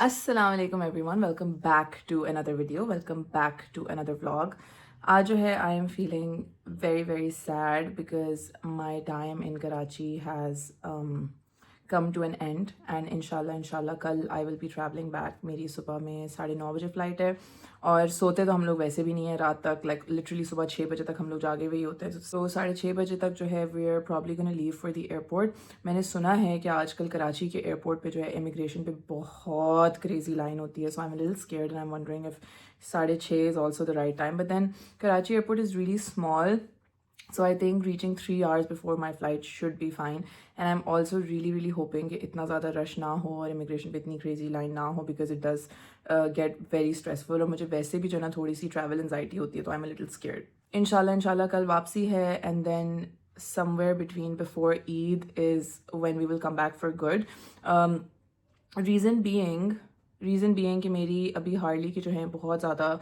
السلام علیکم everyone, welcome back to another video, welcome back to another vlog. آج جو ہے I am feeling very very sad because my time in Karachi has come to an end and انشاء اللہ کل I will be travelling back. میری صبح میں 9:30 flight ہے اور سوتے تو ہم لوگ ویسے بھی نہیں ہیں رات تک، لائک لٹرلی صبح 6 بجے تک ہم لوگ جاگے ہوئے ہی ہوتے ہیں. سو 6:30 بجے تک جو ہے we are probably gonna leave for the airport. میں نے سنا ہے کہ آج کل کراچی کے ایئرپورٹ پہ جو ہے امیگریشن پہ بہت کریزی لائن ہوتی ہے. So I am a little scared and I am wondering if 6:30 is also the right time. But then Karachi airport is really small. So I think reaching 3 hours before my flight should be fine. And I'm also really hoping کہ اتنا زیادہ رش نہ ہو اور immigration پہ اتنی crazy line نہ ہو because it does get very stressful. اور مجھے ویسے بھی جو ہے نا تھوڑی سی ٹریول انزائٹی ہوتی ہے تو I'm a little scared. انشاءاللہ کل واپسی ہے and then somewhere between before Eid is when we will come back for good. Reason being کہ میری ابھی ہارڈلی کی جو ہے بہت زیادہ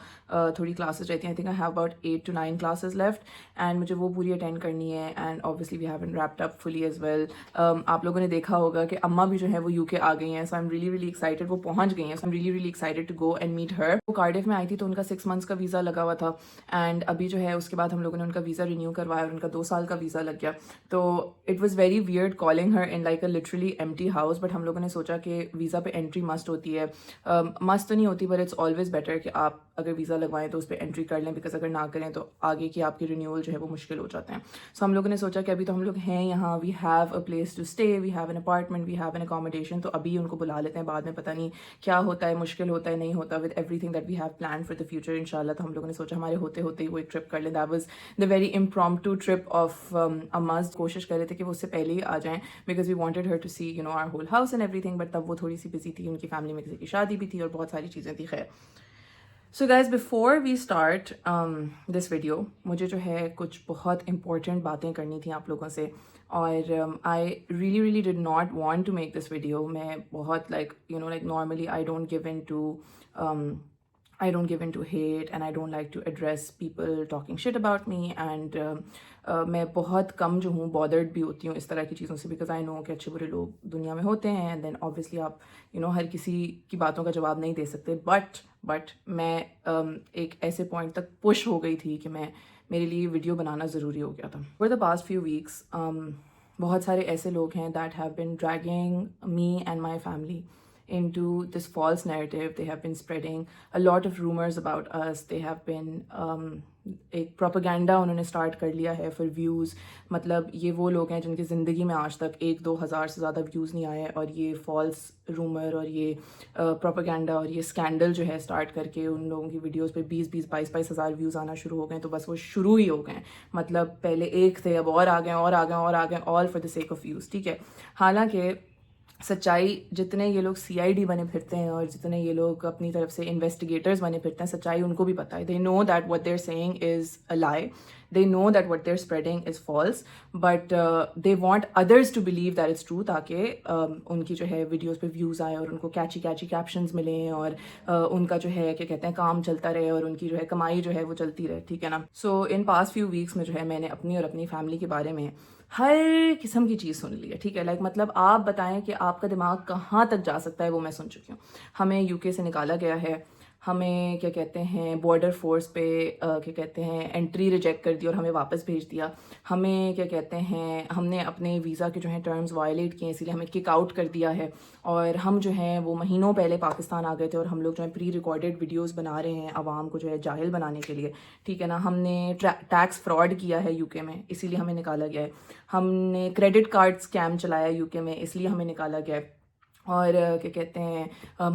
تھوڑی کلاسز رہتی ہیں. I think I have about 8 to 9 classes left and مجھے وہ پوری اٹینڈ کرنی ہے. And obviously we haven't wrapped up fully as well. آپ لوگوں نے دیکھا ہوگا کہ اماں بھی جو ہے وہ UK آ گئی ہیں. So I am really excited. وہ پہنچ گئی ہیں. So I am really excited to go and meet her. وہ کارڈف میں آئی تھی تو ان کا 6 months کا ویزا لگا ہوا تھا اینڈ ابھی جو ہے اس کے بعد ہم لوگوں نے ان کا ویزا رینیو کروایا اور ان کا 2 سال کا ویزا لگ گیا. تو it was very weird calling Hare in like a literally empty house. But ہم لوگوں نے سوچا کہ ویزا پہ انٹری مسٹ ہوتی ہے. مسٹ تو نہیں ہوتی بٹ اٹس آلویز بیٹر کہ آپ اگر ویزا لگوائیں تو اس پہ انٹری کر لیں بیکاز اگر نہ کریں تو آگے کی آپ کی رینیول جو ہے وہ مشکل ہو جاتے ہیں. سو ہم لوگوں نے سوچا کہ ابھی تو ہم لوگ ہیں یہاں, we have a place to stay, we have an apartment, we have an accommodation. تو ابھی ان کو بلا لیتے ہیں, بعد میں پتہ نہیں کیا ہوتا ہے, مشکل ہوتا ہے, نہیں ہوتا. With everything that we have plan for the future انشاءاللہ. تو ہم لوگوں نے سوچا ہمارے ہوتے ہی وہ ایک ٹرپ کر لیں. That was the very impromptu trip of اماز. کوشش کر رہے تھے کہ وہ اس سے پہلے ہی آ جائیں because we wanted her to see our whole house and everything. But تب وہ تھوڑی سی بزی تھی, ان کی فیملی میں کسی کی شادی بھی تھی اور بہت ساری چیزیں تھی. خیر, so guys before we start this video مجھے جو ہے کچھ بہت امپورٹنٹ باتیں کرنی تھیں آپ لوگوں سے. اور I really did not want to make this video. میں بہت like normally I don't give in to hate and I don't like to address people talking shit about me and میں بہت کم جو ہوں bothered بھی ہوتی ہوں اس طرح کی چیزوں سے because I know کہ اچھے برے لوگ دنیا میں ہوتے ہیں and then obviously آپ ہر کسی کی باتوں کا جواب نہیں دے سکتے. بٹ میں ایک ایسے پوائنٹ تک پش ہو گئی تھی کہ میرے لیے ویڈیو بنانا ضروری ہو گیا تھا. For the past few weeks بہت سارے ایسے لوگ ہیں that have been dragging me and my family into this false narrative. They have been spreading a lot of rumors about us. They have been ایک propaganda انہوں نے start کر لیا ہے for views. مطلب یہ وہ لوگ ہیں جن کی زندگی میں آج تک 1-2 ہزار سے زیادہ views نہیں آئے اور یہ false rumor اور یہ propaganda اور یہ scandal جو ہے start کر کے ان لوگوں کی ویڈیوز پہ 20-22 ہزار views آنا شروع ہو گئے. تو بس وہ شروع ہی ہو گئے. مطلب پہلے ایک تھے, اب اور آگئے all for the sake of views. ٹھیک ہے, حالانکہ سچائی جتنے یہ لوگ CID بنے پھرتے ہیں اور جتنے یہ لوگ اپنی طرف سے انویسٹیگیٹرز بنے پھرتے ہیں, سچائی ان کو بھی پتہ ہے. they know that what they're saying is a lie. they know that what they're spreading is false. but they want others to believe that it's true تاکہ ان کی جو ہے ویڈیوز پہ ویوز آئیں اور ان کو کیچی کیپشنز ملیں اور ان کا جو ہے کیا کہتے ہیں کام چلتا رہے اور ان کی جو ہے کمائی جو ہے وہ چلتی رہے. ٹھیک ہے نا. سو ان پاسٹ فیو ویکس میں جو ہے میں نے اپنی اور اپنی فیملی کے بارے میں ہر قسم کی چیز سن لی ہے. ٹھیک ہے, لائک مطلب آپ بتائیں کہ آپ کا دماغ کہاں تک جا سکتا ہے وہ میں سن چکی ہوں. ہمیں UK سے نکالا گیا ہے, ہمیں کیا کہتے ہیں بارڈر فورس پہ کیا کہتے ہیں انٹری ریجیکٹ کر دی اور ہمیں واپس بھیج دیا. ہمیں کیا کہتے ہیں ہم نے اپنے ویزا کے جو ہیں ٹرمز وائلیٹ کیے, اسی لیے ہمیں کک آؤٹ کر دیا ہے. اور ہم جو ہیں وہ مہینوں پہلے پاکستان آ گئے تھے اور ہم لوگ جو ہے پری ریکارڈیڈ ویڈیوز بنا رہے ہیں عوام کو جو ہے جاہل بنانے کے لیے. ٹھیک ہے نا. ہم نے ٹیکس فراڈ کیا ہے UK میں, اسی لیے ہمیں نکالا گیا ہے. ہم نے کریڈٹ کارڈ اسکیم چلایا UK میں, اس لیے ہمیں نکالا گیا ہے. اور کیا کہتے ہیں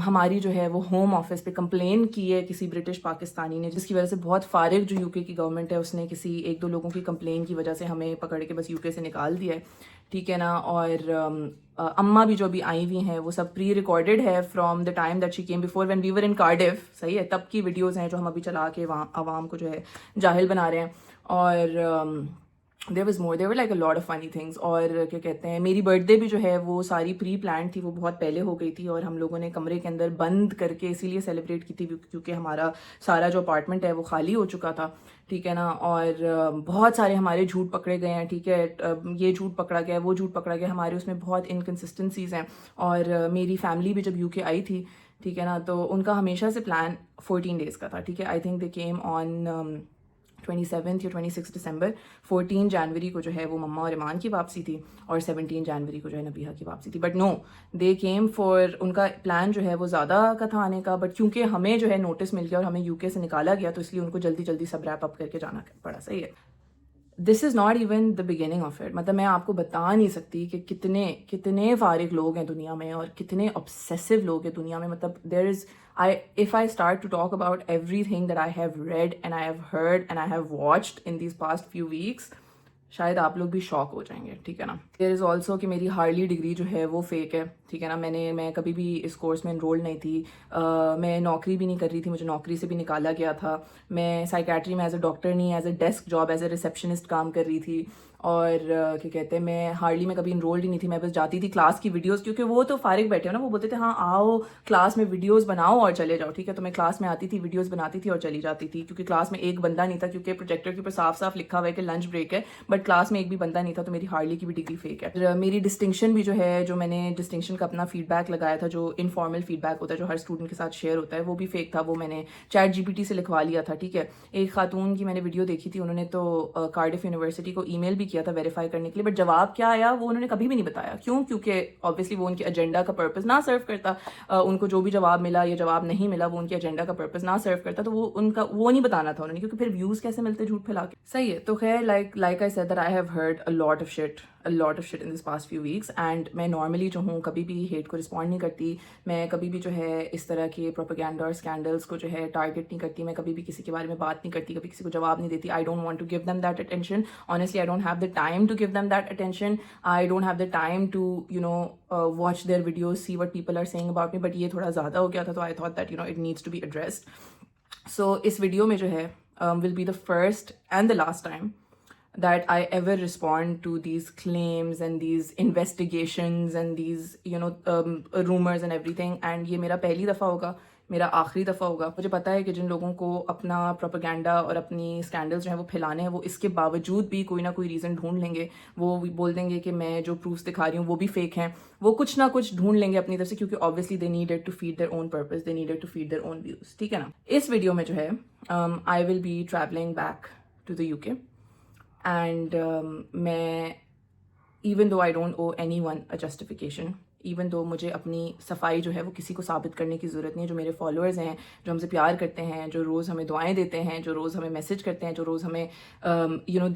ہماری جو ہے وہ ہوم آفس پہ کمپلین کی ہے کسی برٹش پاکستانی نے, جس کی وجہ سے بہت فارغ جو UK کی گورنمنٹ ہے اس نے کسی 1-2 لوگوں کی کمپلین کی وجہ سے ہمیں پکڑ کے بس UK سے نکال دیا ہے. ٹھیک ہے نا. اور اماں بھی جو ابھی آئی ہوئی ہیں وہ سب پری ریکارڈیڈ ہے from the time that she came before when we were in Cardiff. صحیح ہے, تب کی ویڈیوز ہیں جو ہم ابھی چلا کے وہاں عوام کو جو ہے جاہل بنا رہے ہیں. اور there were like a lot of funny things. اور کیا کہتے ہیں میری برتھ ڈے بھی جو ہے وہ ساری پری پلانڈ تھی, وہ بہت پہلے ہو گئی تھی اور ہم لوگوں نے کمرے کے اندر بند کر کے اسی لیے سیلیبریٹ کی تھی کیونکہ ہمارا سارا جو اپارٹمنٹ ہے وہ خالی ہو چکا تھا. ٹھیک ہے نا. اور بہت سارے ہمارے جھوٹ پکڑے گئے ہیں. ٹھیک ہے, یہ جھوٹ پکڑا گیا, وہ جھوٹ پکڑا گیا, ہمارے اس میں بہت انکنسسٹنسیز ہیں. اور میری فیملی بھی جب UK آئی تھی ٹھیک ہے نا. تو ان کا ہمیشہ سے پلان 14 days کا تھا. ٹھیک ہے, I think they came on 27 یا 26 دسمبر. 14 جنوری کو جو ہے وہ مما اور ایمان کی واپسی تھی, اور 17 جنوری کو جو ہے نبیہہ کی واپسی تھی. But no, they came for, ان کا پلان جو ہے وہ زیادہ کا تھا آنے کا, بٹ کیونکہ ہمیں جو ہے نوٹس مل گیا اور ہمیں UK سے نکالا گیا, تو اس لیے ان کو جلدی جلدی سب ریپ اپ کر کے جانا پڑا. صحیح ہے. This is not even the beginning of it. مطلب میں آپ کو بتا نہیں سکتی کہ کتنے فارغ لوگ ہیں دنیا میں, اور کتنے obsessive لوگ ہیں دنیا میں. مطلب there is, if I start to talk about everything that I have read and I have heard and I have watched in these past few weeks, شاید آپ لوگ بھی شاک ہو جائیں گے. ٹھیک ہے نا. دیر از آلسو کہ میری ہارلی ڈگری جو ہے وہ فیک ہے. ٹھیک ہے نا. میں کبھی بھی اس کورس میں انرول نہیں تھی. میں نوکری بھی نہیں کر رہی تھی, مجھے نوکری سے بھی نکالا گیا تھا. میں سائیکیٹری میں ایز اے ڈاکٹر نہیں, as a desk job, as a receptionist کام کر رہی تھی. اور کیا کہتے ہیں, میں ہارڈلی میں کبھی انرولڈ ہی نہیں تھی. میں بس جاتی تھی کلاس کی ویڈیوز, کیونکہ وہ تو فارغ بیٹھے ہو نا, وہ بولتے تھے ہاں آؤ کلاس میں ویڈیوز بناؤ اور چلے جاؤ. ٹھیک ہے. تو میں کلاس میں آتی تھی, ویڈیوز بناتی تھی اور چلی جاتی تھی, کیونکہ کلاس میں ایک بندہ نہیں تھا, کیونکہ پروجیکٹر کے اوپر صاف صاف لکھا ہوا ہے کہ لنچ بریک ہے, بٹ کلاس میں ایک بھی بندہ نہیں تھا. تو میری ہارڈلی کی بھی ڈگری فیک ہے. میری ڈسٹنکشن بھی جو ہے, جو میں نے ڈسٹنکشن کا اپنا فیڈ بیک لگایا تھا, جو انفارمل فیڈ بیک ہوتا ہے, جو ہر اسٹوڈنٹ کے ساتھ شیئر ہوتا ہے, وہ بھی فیک تھا. وہ میں نے چیٹ GPT سے لکھوا لیا تھا. ٹھیک ہے. ایک خاتون کی میں نے ویڈیو دیکھی تھی, انہوں نے تو کارڈف یونیورسٹی کو ای میل بھی کیا تھا ویریفائی کرنے کے لیے, بٹ جواب کیا آیا وہ انہوں نے کبھی بھی نہیں بتایا. کیوں؟ کیونکہ آبویسلی وہ ان کے ایجنڈا کا پرپز نہ سرو کرتا. ان کو جو بھی جواب ملا یا جواب نہیں ملا, وہ ان کے ایجنڈا کا پرپز نہ سرو کرتا, تو وہ ان کا وہ نہیں بتانا تھا انہوں نے, کیونکہ پھر ویوز کیسے ملتے جھوٹ پھیلا کے. صحیح ہے. تو خیر, like I said that I have heard a lot of shit in this past few weeks, and میں نارملی جو ہوں کبھی بھی ہیٹ کو رسپونڈ نہیں کرتی. میں کبھی بھی جو ہے اس طرح کے پروپیگینڈا اور اسکینڈلس کو جو ہے ٹارگیٹ نہیں کرتی. میں کبھی بھی کسی کے بارے میں بات نہیں کرتی, کبھی کسی کو جواب نہیں دیتی. I don't want to give them that attention. Honestly, I don't have the time to give them that attention. I don't have the time to, watch their videos, see what people are saying about me. But یہ تھوڑا زیادہ ہو گیا تھا, تو I thought that, it needs to be addressed. So اس video میں جو ہے will be the first and the last time that I ever respond to these claims and these investigations and these, rumors and everything. And یہ میرا پہلی دفعہ ہوگا, میرا آخری دفعہ ہوگا. مجھے پتا ہے کہ جن لوگوں کو اپنا پروپیگینڈا اور اپنی اسکینڈلز جو ہیں وہ پھیلانے ہیں, وہ اس کے باوجود بھی کوئی نہ کوئی ریزن ڈھونڈ لیں گے. وہ بول دیں گے کہ میں جو پروفس دکھا رہی ہوں وہ بھی فیک ہیں. وہ کچھ نہ کچھ ڈھونڈ لیں گے اپنی طرف سے, کیونکہ obviously they needed to feed their own purpose, they needed to feed their own views. ٹھیک ہے نا. اس ویڈیو میں جو ہے I will be traveling back to the UK. And میں even though I don't owe anyone a justification, even though مجھے اپنی صفائی جو ہے وہ کسی کو ثابت کرنے کی ضرورت نہیں ہے. جو میرے فالوورز ہیں, جو ہم سے پیار کرتے ہیں, جو روز ہمیں دعائیں دیتے ہیں, جو روز ہمیں میسج کرتے ہیں, جو روز ہمیں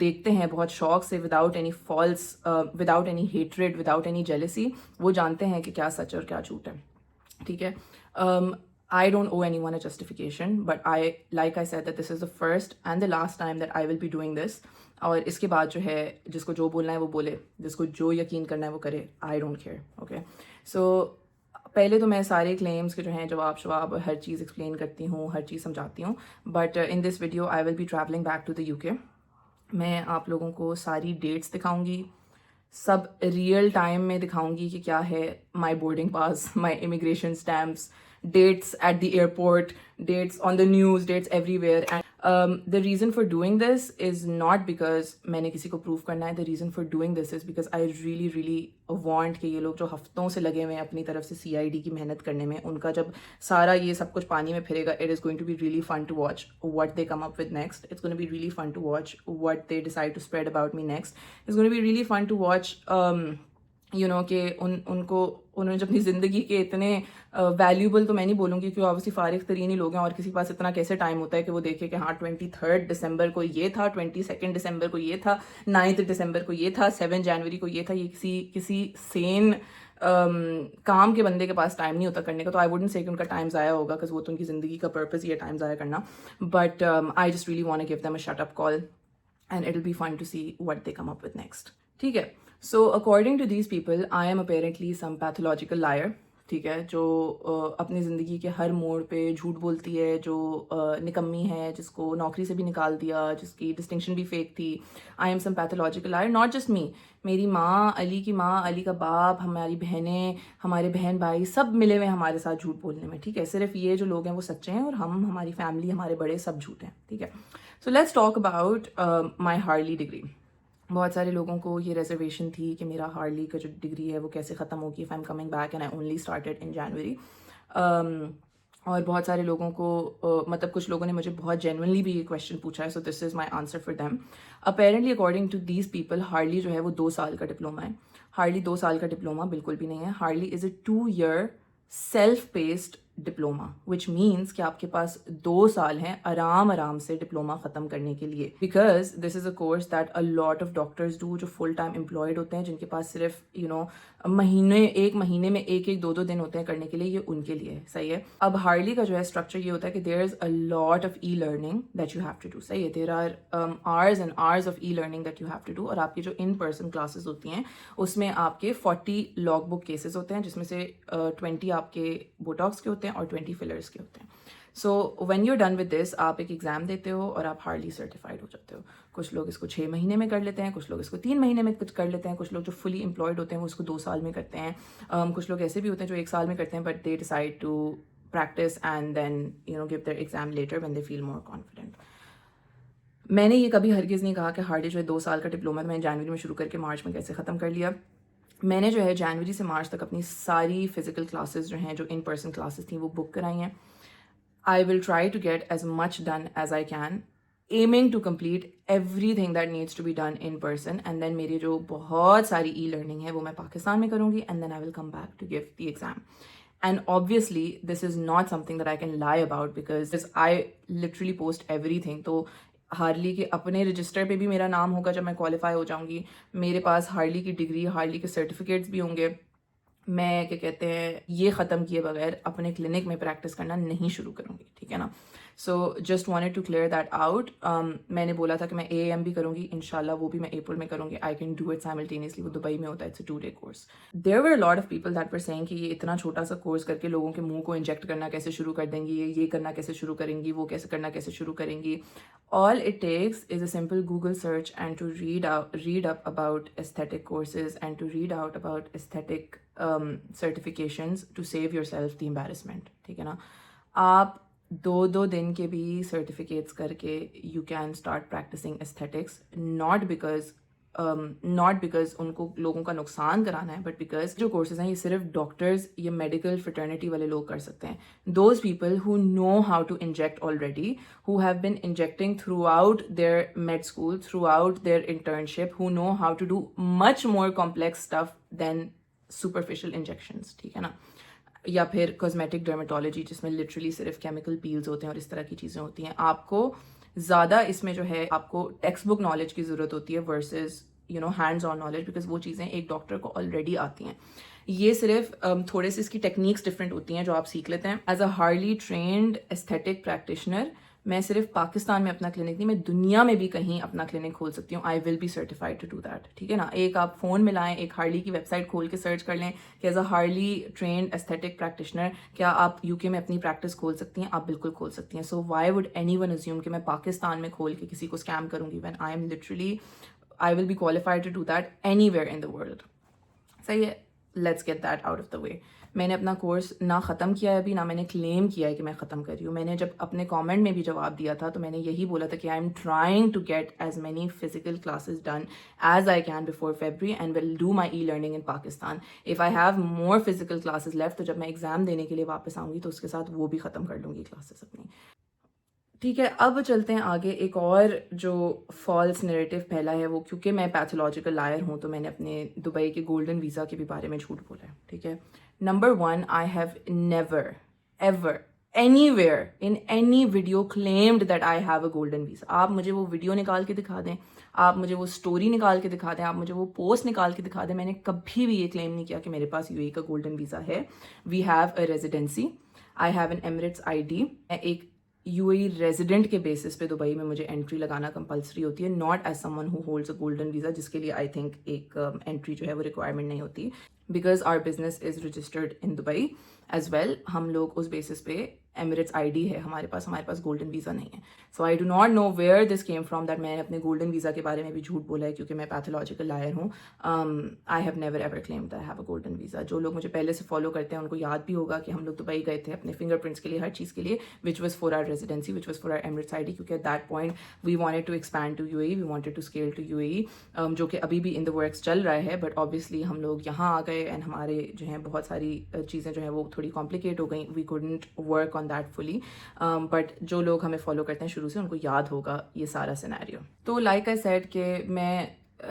دیکھتے ہیں بہت شوق سے, without any false, without any hatred, without any jealousy, وہ جانتے ہیں کہ کیا سچ اور کیا جھوٹ ہے. ٹھیک ہے. I don't owe anyone a justification, but like I said, that this is the first and the last time that I will be doing this. اور اس کے بعد جو ہے جس کو جو بولنا ہے وہ بولے, جس کو جو یقین کرنا ہے وہ کرے. I don't care. Okay. So پہلے تو میں سارے کلیمز کے جو ہیں جواب شواب ہر چیز ایکسپلین کرتی ہوں, ہر چیز سمجھاتی ہوں. But in this video I will be traveling back to the UK. میں آپ لوگوں کو ساری ڈیٹس دکھاؤں گی, سب ریئل ٹائم میں دکھاؤں گی کہ کیا ہے my boarding pass, my immigration stamps, dates at the airport, dates on the news, dates everywhere. And the reason for doing this is not because میں نے کسی کو prove کرنا ہے. The reason for doing this is because I really want کہ یہ لوگ جو ہفتوں سے لگے ہوئے ہیں اپنی طرف سے CID کی محنت کرنے میں, ان کا جب سارا یہ سب کچھ پانی میں پھرے گا, it is going to be really fun to watch what they come up with next. It's going to be really fun to watch what they decide to spread about me next. It's going to be really fun to watch کہ انہوں نے جب اپنی زندگی کے اتنے valuable, تو میں نہیں بولوں گی کہ obviously فارغ ترین ہی لوگ ہیں, اور کسی کے پاس اتنا کیسے ٹائم ہوتا ہے کہ وہ دیکھے کہ ہاں 23 دسمبر کو یہ تھا, 22 دسمبر کو یہ تھا, 9 دسمبر کو یہ تھا, 7 جنوری کو یہ تھا. یہ کسی سین کام کے بندے کے پاس ٹائم نہیں ہوتا کرنے کا. تو آئی ووڈنٹ سے کہ ان کا ٹائم ضائع ہوگا, کہ وہ تو ان کی زندگی کا پرپز یہ ٹائم ضائع کرنا. But I just really want to give them a shut up call, and it will be fun to see what they come up with next. ٹھیک ہے. So according to these people, I am apparently some pathological liar. ٹھیک ہے. جو اپنی زندگی کے ہر موڑ پہ جھوٹ بولتی ہے, جو نکمی ہے, جس کو نوکری سے بھی نکال دیا, جس کی ڈسٹنکشن بھی فیک تھی. I am some pathological liar. Not just me. میری ماں, علی کی ماں, علی کا باپ, ہماری بہنیں, ہمارے بہن بھائی, سب ملے ہوئے ہمارے ساتھ جھوٹ بولنے میں. ٹھیک ہے. صرف یہ جو لوگ ہیں وہ سچے ہیں, اور ہم, ہماری فیملی, ہمارے بڑے سب جھوٹ ہیں. ٹھیک ہے. So let's talk about my Harley degree. بہت سارے لوگوں کو یہ ریزرویشن تھی کہ میرا ہارلی کا جو ڈگری ہے وہ کیسے ختم ہوگی if I'm coming back and I only started in January. اور بہت سارے لوگوں کو مطلب کچھ لوگوں نے مجھے بہت جینوئنلی بھی یہ کویشچن پوچھا ہے. So this is my answer for them. Apparently according to these people hardly جو ہے وہ 2 سال کا ڈپلوما ہے. ہارڈلی 2 سال کا ڈپلوما بالکل بھی نہیں ہے. Hardly is a 2 year self paced diploma, which means کہ آپ کے پاس 2 سال ہیں آرام سے ڈپلوما ختم کرنے کے لیے. Because this is a course that a lot of doctors do, جو فل ٹائم امپلائڈ ہوتے ہیں, جن کے پاس صرف ایک مہینے میں 1-2 دن ہوتے ہیں کرنے کے لیے, یہ ان کے لیے ہے. صحیح ہے. اب ہارڈلی کا جو ہے اسٹرکچر یہ ہوتا ہے کہ there is a lot of e learning that you have to do. صحیح ہے. There are hours and hours of e learning that you have to do. اور آپ کی جو ان پرسن کلاسز ہوتی ہیں اس میں آپ کے 40 لاگ بک کیسز ہوتے ہیں, جس میں سے 20 آپ کے بوٹاکس کے ہوتے ہیں اور 20 فلرس کے ہوتے ہیں. So when you done with this, آپ ایک ایگزام دیتے ہو اور آپ ہارڈلی سرٹیفائڈ ہو جاتے ہو. کچھ لوگ اس کو 6 مہینے میں کر لیتے ہیں, کچھ لوگ اس کو 3 مہینے میں کر لیتے ہیں, کچھ لوگ جو فلی امپلائڈ ہوتے ہیں وہ اس کو 2 سال میں کرتے ہیں, کچھ لوگ ایسے بھی ہوتے ہیں جو 1 سال میں کرتے ہیں, but they decide to practice and then give their exam later when they feel more confident. میں نے یہ کبھی ہرگز نہیں کہا کہ ہارڈلی جو ہے 2 سال کا ڈپلوما میں نے جنوری میں شروع کر کے مارچ میں کیسے ختم کر لیا. میں نے جو ہے جنوری سے مارچ تک اپنی ساری فزیکل کلاسز جو ہیں, جو ان پرسن کلاسز تھیں, وہ بک کرائی ہیں. I will try to get as much done as I can, aiming to complete everything that needs to be done in person. And then میری جو بہت ساری ای لرننگ ہے وہ میں پاکستان میں کروں گی, and then I will come back to give the exam. And obviously this is not something that I can lie about because I literally post everything. تو ہارلی کے اپنے رجسٹر پہ بھی میرا نام ہوگا جب میں کوالیفائی ہو جاؤں گی. میرے پاس ہارلی کی ڈگری, ہارلی کے سرٹیفکیٹس بھی ہوں گے. میں کیا کہتے ہیں یہ ختم کیے بغیر اپنے کلینک میں پریکٹس کرنا نہیں شروع کروں گی. ٹھیک ہے نا. So just wanted to clear that out. میں نے بولا تھا کہ میں AM بھی کروں گی انشاءاللہ, وہ بھی میں اپریل میں کروں گی. I can do it simultaneously. وہ دبئی میں ہوتا ہے, it's a 2-day course. There were lot of people that were seeing کہ یہ اتنا چھوٹا سا کورس کر کے لوگوں کے منہ کو انجیکٹ کرنا کیسے شروع کر دیں گی, یہ کرنا کیسے شروع کریں گی, وہ کیسے کرنا کیسے شروع کریں گی. All it takes is a simple Google search and to read up about aesthetic courses and to read out about aesthetic certifications to save yourself the embarrassment. ٹھیک ہے نا. آپ 2 دن کے بھی سرٹیفکیٹس کر کے you can start practicing aesthetics, not because ان کو لوگوں کا نقصان کرانا ہے, but because جو کورسز ہیں یہ صرف ڈاکٹرز یا میڈیکل فرٹرنیٹی والے لوگ کر سکتے ہیں. Those people who know how to inject already, who have been injecting throughout their med school, throughout their internship, who know how to do much more complex stuff than superficial injections. ٹھیک ہے نا. یا پھر cosmetic dermatology, جس میں literally صرف chemical piles ہوتے ہیں اور اس طرح کی چیزیں ہوتی ہیں. آپ کو زیادہ اس میں جو ہے آپ کو ٹیکسٹ بک نالج کی ضرورت ہوتی ہے versus hands on knowledge, because وہ چیزیں ایک ڈاکٹر کو آلریڈی آتی ہیں. یہ صرف تھوڑے سے اس کی ٹیکنیکس ڈفرینٹ ہوتی ہیں جو آپ سیکھ لیتے ہیں. As a hardly trained aesthetic practitioner, میں صرف پاکستان میں اپنا کلینک نہیں, میں دنیا میں بھی کہیں اپنا کلینک کھول سکتی ہوں. I will be certified to do that. ٹھیک ہے نا. ایک آپ فون میں لائیں, ایک ہارڈلی کی ویب سائٹ کھول کے سرچ کر لیں کہ as a hardly trained aesthetic practitioner کیا آپ UK میں اپنی پریکٹس کھول سکتی ہیں. آپ بالکل کھول سکتی ہیں. So why would any one assume کہ میں پاکستان میں کھول کے کسی کو اسکیم کروں گی, when I am literally I will be qualified to do that anywhere in the world. صحیح ہے. Let's get that out of the way. میں نے اپنا کورس نہ ختم کیا ہے ابھی, نہ میں نے کلیم کیا ہے کہ میں ختم کر رہی ہوں. میں نے جب اپنے کامنٹ میں بھی جواب دیا تھا تو میں نے یہی بولا تھا کہ I am trying to get as many physical classes done as I can before February and will do my e-learning in Pakistan. If I have more physical classes left تو جب میں ایگزام دینے کے لیے واپس آؤں گی تو اس کے ساتھ وہ بھی ختم کر لوں گی کلاسز اپنی. ٹھیک ہے. اب چلتے ہیں آگے. ایک اور جو فالس نیریٹو پھیلا ہے وہ, کیونکہ میں پیتھولوجیکل لائر ہوں تو میں نے اپنے دبئی کے گولڈن ویزا کے بھی بارے میں جھوٹ بولا ہے. ٹھیک ہے. Number 1, I have never ever anywhere in any video claimed that I have a golden visa. آپ مجھے وہ ویڈیو نکال کے دکھا دیں, آپ مجھے وہ سٹوری نکال کے دکھا دیں, آپ مجھے وہ پوسٹ نکال کے دکھا دیں, میں نے کبھی بھی یہ کلیم نہیں کیا کہ میرے پاس UAE کا گولڈن ویزا ہے. We have a residency, I have an Emirates ID. ایک UAE ریزیڈنٹ کے بیسس پہ دبئی میں مجھے انٹری لگانا کمپلسری ہوتی ہے, not as someone who holds a golden visa, جس کے لیے آئی تھنک ایک انٹری جو ہے وہ ریکوائرمنٹ نہیں ہوتی, because our business is registered in Dubai as well. ہم لوگ اس بیسس پہ ایمریٹس آئی ڈی ہے ہمارے پاس گولڈن ویزا نہیں ہے. So I do not know where this came from that میں نے اپنے گولڈن ویزا کے بارے میں بھی جھوٹ بولا ہے کیونکہ میں پیتھولوجیکل لائر ہوں. آئی have never ever claimed I have a golden visa. جو لوگ مجھے پہلے سے فالو کرتے ہیں ان کو یاد بھی ہوگا کہ ہم لوگ دبئی گئے تھے اپنے فنگر پرنٹس کے لیے, ہر چیز کے لیے, which was for our residency, which was for our Emirates I D, کیونکہ at that point we wanted to expand to UAE, we wanted to scale to UAE, جو کہ ابھی بھی ان دا ورکس چل رہا ہے. بٹ obviously ہم لوگ یہاں آ گئے اینڈ ہمارے جو ہیں بہت ساری چیزیں جو ہیں وہ تھوڑی کمپلیکیٹ ہو گئیں. وی couldn't work on that fully. But جو لوگ ہمیں فالو کرتے ہیں شروع سے ان کو یاد ہوگا یہ سارا سینیریو. تو لائک آئی سیڈ کہ میں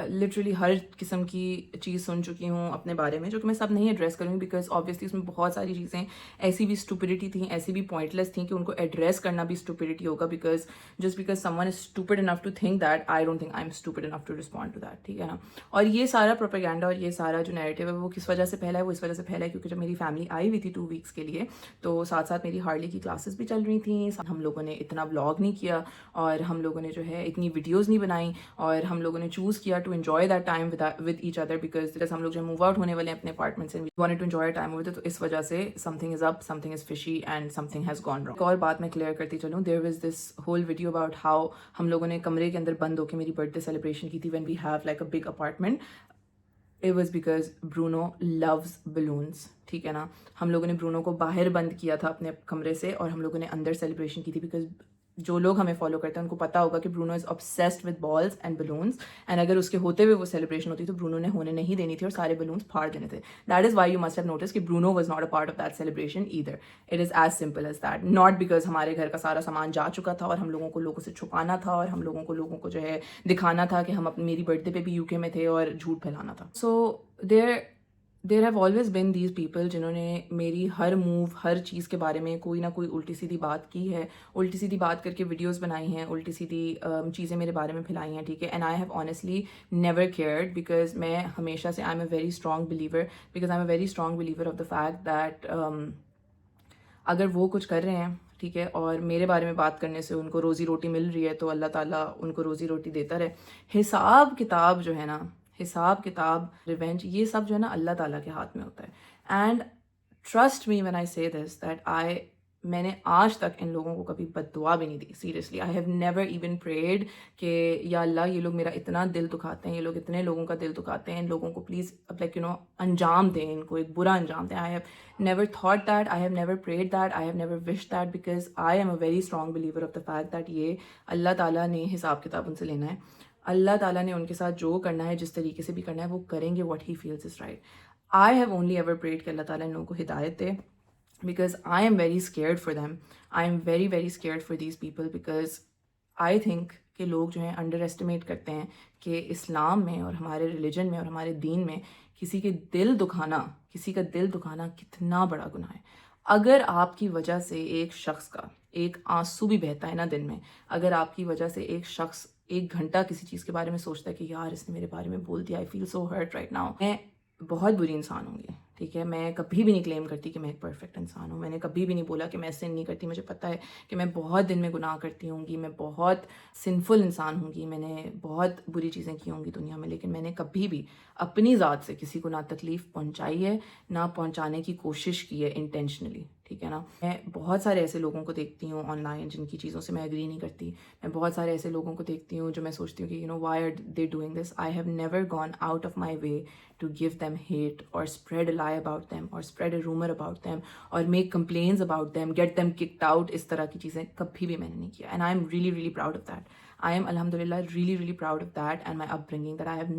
لٹرلی ہر قسم کی چیز سن چکی ہوں اپنے بارے میں, جو کہ میں سب نہیں ایڈریس کروں گی بیکاز آبویسلی اس میں بہت ساری چیزیں ایسی بھی اسٹوپڈیٹی تھیں, ایسی بھی پوائنٹ لیس تھیں کہ ان کو ایڈریس کرنا بھی اسٹوپڈیٹی ہوگا, because just because someone is stupid enough to think that, I don't think I am stupid enough to respond to that, ٹھیک ہے نا. اور یہ سارا پروپیگینڈا اور یہ سارا جو نیریٹیو ہے وہ کس وجہ سے پھیلا ہے, وہ اس وجہ سے پھیلا ہے کیونکہ جب میری فیملی آئی ہوئی تھی 2 ویکس کے لیے تو ساتھ ساتھ میری ہارلی کی کلاسز بھی چل رہی تھیں. ہم لوگوں نے اتنا بلاگ نہیں کیا اور ہم لوگوں نے جو ہے اتنی ویڈیوز نہیں بنائیں, اور ہم لوگوں نے چوز کیا to enjoy that time with each other because ہم لوگ جو موو آؤٹ ہونے والے ہیں اپنے اپارٹمنٹ سے, we wanted to enjoy our time with it. تو اس وجہ سے something is up, something is fishy and something has gone wrong. ایک اور بات میں کلیئر کرتی چلوں, there was this whole video about how ہم لوگوں نے کمرے کے اندر بند ہو کے میری برتھ ڈے سیلیبریشن کی تھی when we have like a big apartment. It was because Bruno loves balloons, ٹھیک ہے نا. ہم لوگوں نے برونو کو باہر بند کیا تھا اپنے کمرے سے اور ہم لوگوں نے اندر سیلیبریشن کی تھی, بیکاز جو لوگ ہمیں فالو کرتے ہیں ان کو پتا ہوگا کہ Bruno is obsessed with balls and balloons, and اگر اس کے ہوتے ہوئے وہ سیلیبریشن ہوتی تو برونو نے ہونے نہیں دینی تھی اور سارے بلونس پھاڑ دینے تھے. That is why you must have noticed کہ Bruno was not a part of that celebration either. It is as simple as that. Not because ہمارے گھر کا سارا سامان جا چکا تھا اور ہم لوگوں کو لوگوں سے چھپانا تھا اور ہم لوگوں کو جو ہے دکھانا تھا کہ ہم اپنی میری برتھ ڈے پہ بھی UK میں تھے اور جھوٹ پھیلانا تھا. So there have always been these people جنہوں نے میری ہر موو, ہر چیز کے بارے میں کوئی نہ کوئی الٹی سیدھی بات کی ہے, الٹی سیدھی بات کر کے ویڈیوز بنائی ہیں, الٹی سیدھی چیزیں میرے بارے میں پھیلائی ہیں, ٹھیک ہے. And I have honestly never cared, because میں ہمیشہ سے I am a very strong believer of the fact that اگر وہ کچھ کر رہے ہیں, ٹھیک ہے, اور میرے بارے میں بات کرنے سے ان کو روزی روٹی مل رہی ہے تو اللہ تعالیٰ ان کو روزی روٹی دیتا رہے. حساب کتاب جو ہے نا, حساب کتاب, ریونج, یہ سب جو ہے نا اللہ تعالیٰ کے ہاتھ میں ہوتا ہے. And trust me when I سے دس دیٹ میں نے آج تک ان لوگوں کو کبھی بد دعا بھی نہیں دی. Seriously I have never even prayed کہ یا اللہ یہ لوگ میرا اتنا دل دکھاتے ہیں, یہ لوگ اتنے لوگوں کا دل دکھاتے ہیں, ان لوگوں کو پلیز لائک انجام دیں, ان کو ایک برا انجام دیں. آئی have never thought that, I have never parade that, I have never wish that, because I am a very strong believer of the fact that یہ اللہ تعالیٰ نے حساب کتاب ان سے لینا ہے. اللہ تعالیٰ نے ان کے ساتھ جو کرنا ہے, جس طریقے سے بھی کرنا ہے وہ کریں گے, what he feels is right. I have only ever parade کہ اللہ تعالیٰ ان لوگوں کو ہدایت دے, because I am very scared for them. I am very, very scared for these people because I think کہ لوگ جو ہیں انڈر ایسٹیمیٹ کرتے ہیں کہ اسلام میں اور ہمارے ریلیجن میں اور ہمارے دین میں کسی کا دل دکھانا کتنا بڑا گناہ ہے. اگر آپ کی وجہ سے ایک شخص کا ایک آنسو بھی بہتا ہے نا دن میں, اگر آپ کی وجہ سے ایک شخص 1 گھنٹہ کسی چیز کے بارے میں سوچتا ہے کہ یار اس نے میرے بارے میں بول دیا, I feel so hurt right now, میں بہت بری انسان ہوں گی, ٹھیک ہے. میں کبھی بھی نہیں کلیم کرتی کہ میں ایک پرفیکٹ انسان ہوں. میں نے کبھی بھی نہیں بولا کہ میں سن نہیں کرتی. مجھے پتہ ہے کہ میں بہت دن میں گناہ کرتی ہوں گی, میں بہت سنفل انسان ہوں گی, میں نے بہت بری چیزیں کی ہوں گی دنیا میں, لیکن میں نے کبھی بھی اپنی ذات سے کسی کو نہ تکلیف پہنچائی ہے نہ پہنچانے کی کوشش کی ہے انٹینشنلی, ٹھیک ہے نا. میں بہت سارے ایسے لوگوں کو دیکھتی ہوں آن لائن جن کی چیزوں سے میں ایگری نہیں کرتی. میں بہت سارے ایسے لوگوں کو دیکھتی ہوں جو میں سوچتی ہوں کہ why are they doing this. I have never gone out of my way to give them hate or spread a lie about them or spread a rumor about them or make complaints about them, get them kicked out. اس طرح کی چیزیں کبھی بھی میں نے نہیں کیا. And I am really, really proud of that. I am alhamdulillah really, really proud of that and my upbringing, that I have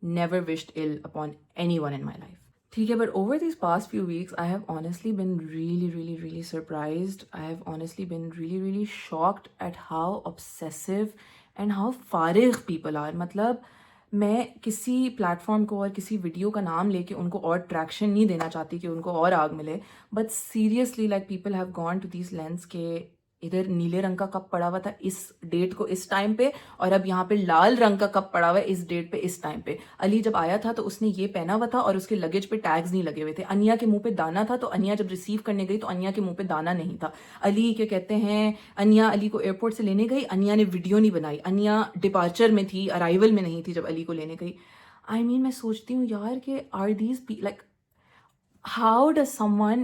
never wished ill upon anyone in my life. ٹھیک ہے. But over these past few weeks, I have honestly been really, really, really surprised. I have honestly been really, really shocked at how obsessive and how فارغ people are. مطلب میں کسی plate form کو اور کسی video کا نام لے کے ان کو اور ٹریکشن نہیں دینا چاہتی کہ ان کو اور آگ ملے, but seriously like people have gone to these lengths کہ ادھر نیلے رنگ کا کپ پڑا ہوا تھا اس ڈیٹ کو اس ٹائم پہ, اور اب یہاں پہ لال رنگ کا کپ پڑا ہوا ہے اس ڈیٹ پہ اس ٹائم پہ. علی جب آیا تھا تو اس نے یہ پہنا ہوا تھا اور اس کے لگیج پہ ٹیگز نہیں لگے ہوئے تھے. انیا کے منہ پہ دانا تھا تو انیا جب ریسیو کرنے گئی تو انیا کے منہ پہ دانا نہیں تھا. علی کیا کہتے ہیں, انیا علی کو ایئرپورٹ سے لینے گئی, انیا نے ویڈیو نہیں بنائی. انیا ڈپارچر میں تھی, ارائیول میں نہیں تھی جب علی کو لینے گئی. میں سوچتی ہوں یار کہ are these like how does someone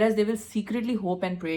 Whereas they will secretly hope and pray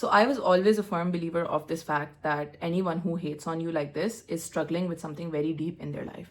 so I was always a firm believer of this fact that anyone who hates on you like this is struggling with something very deep in their life.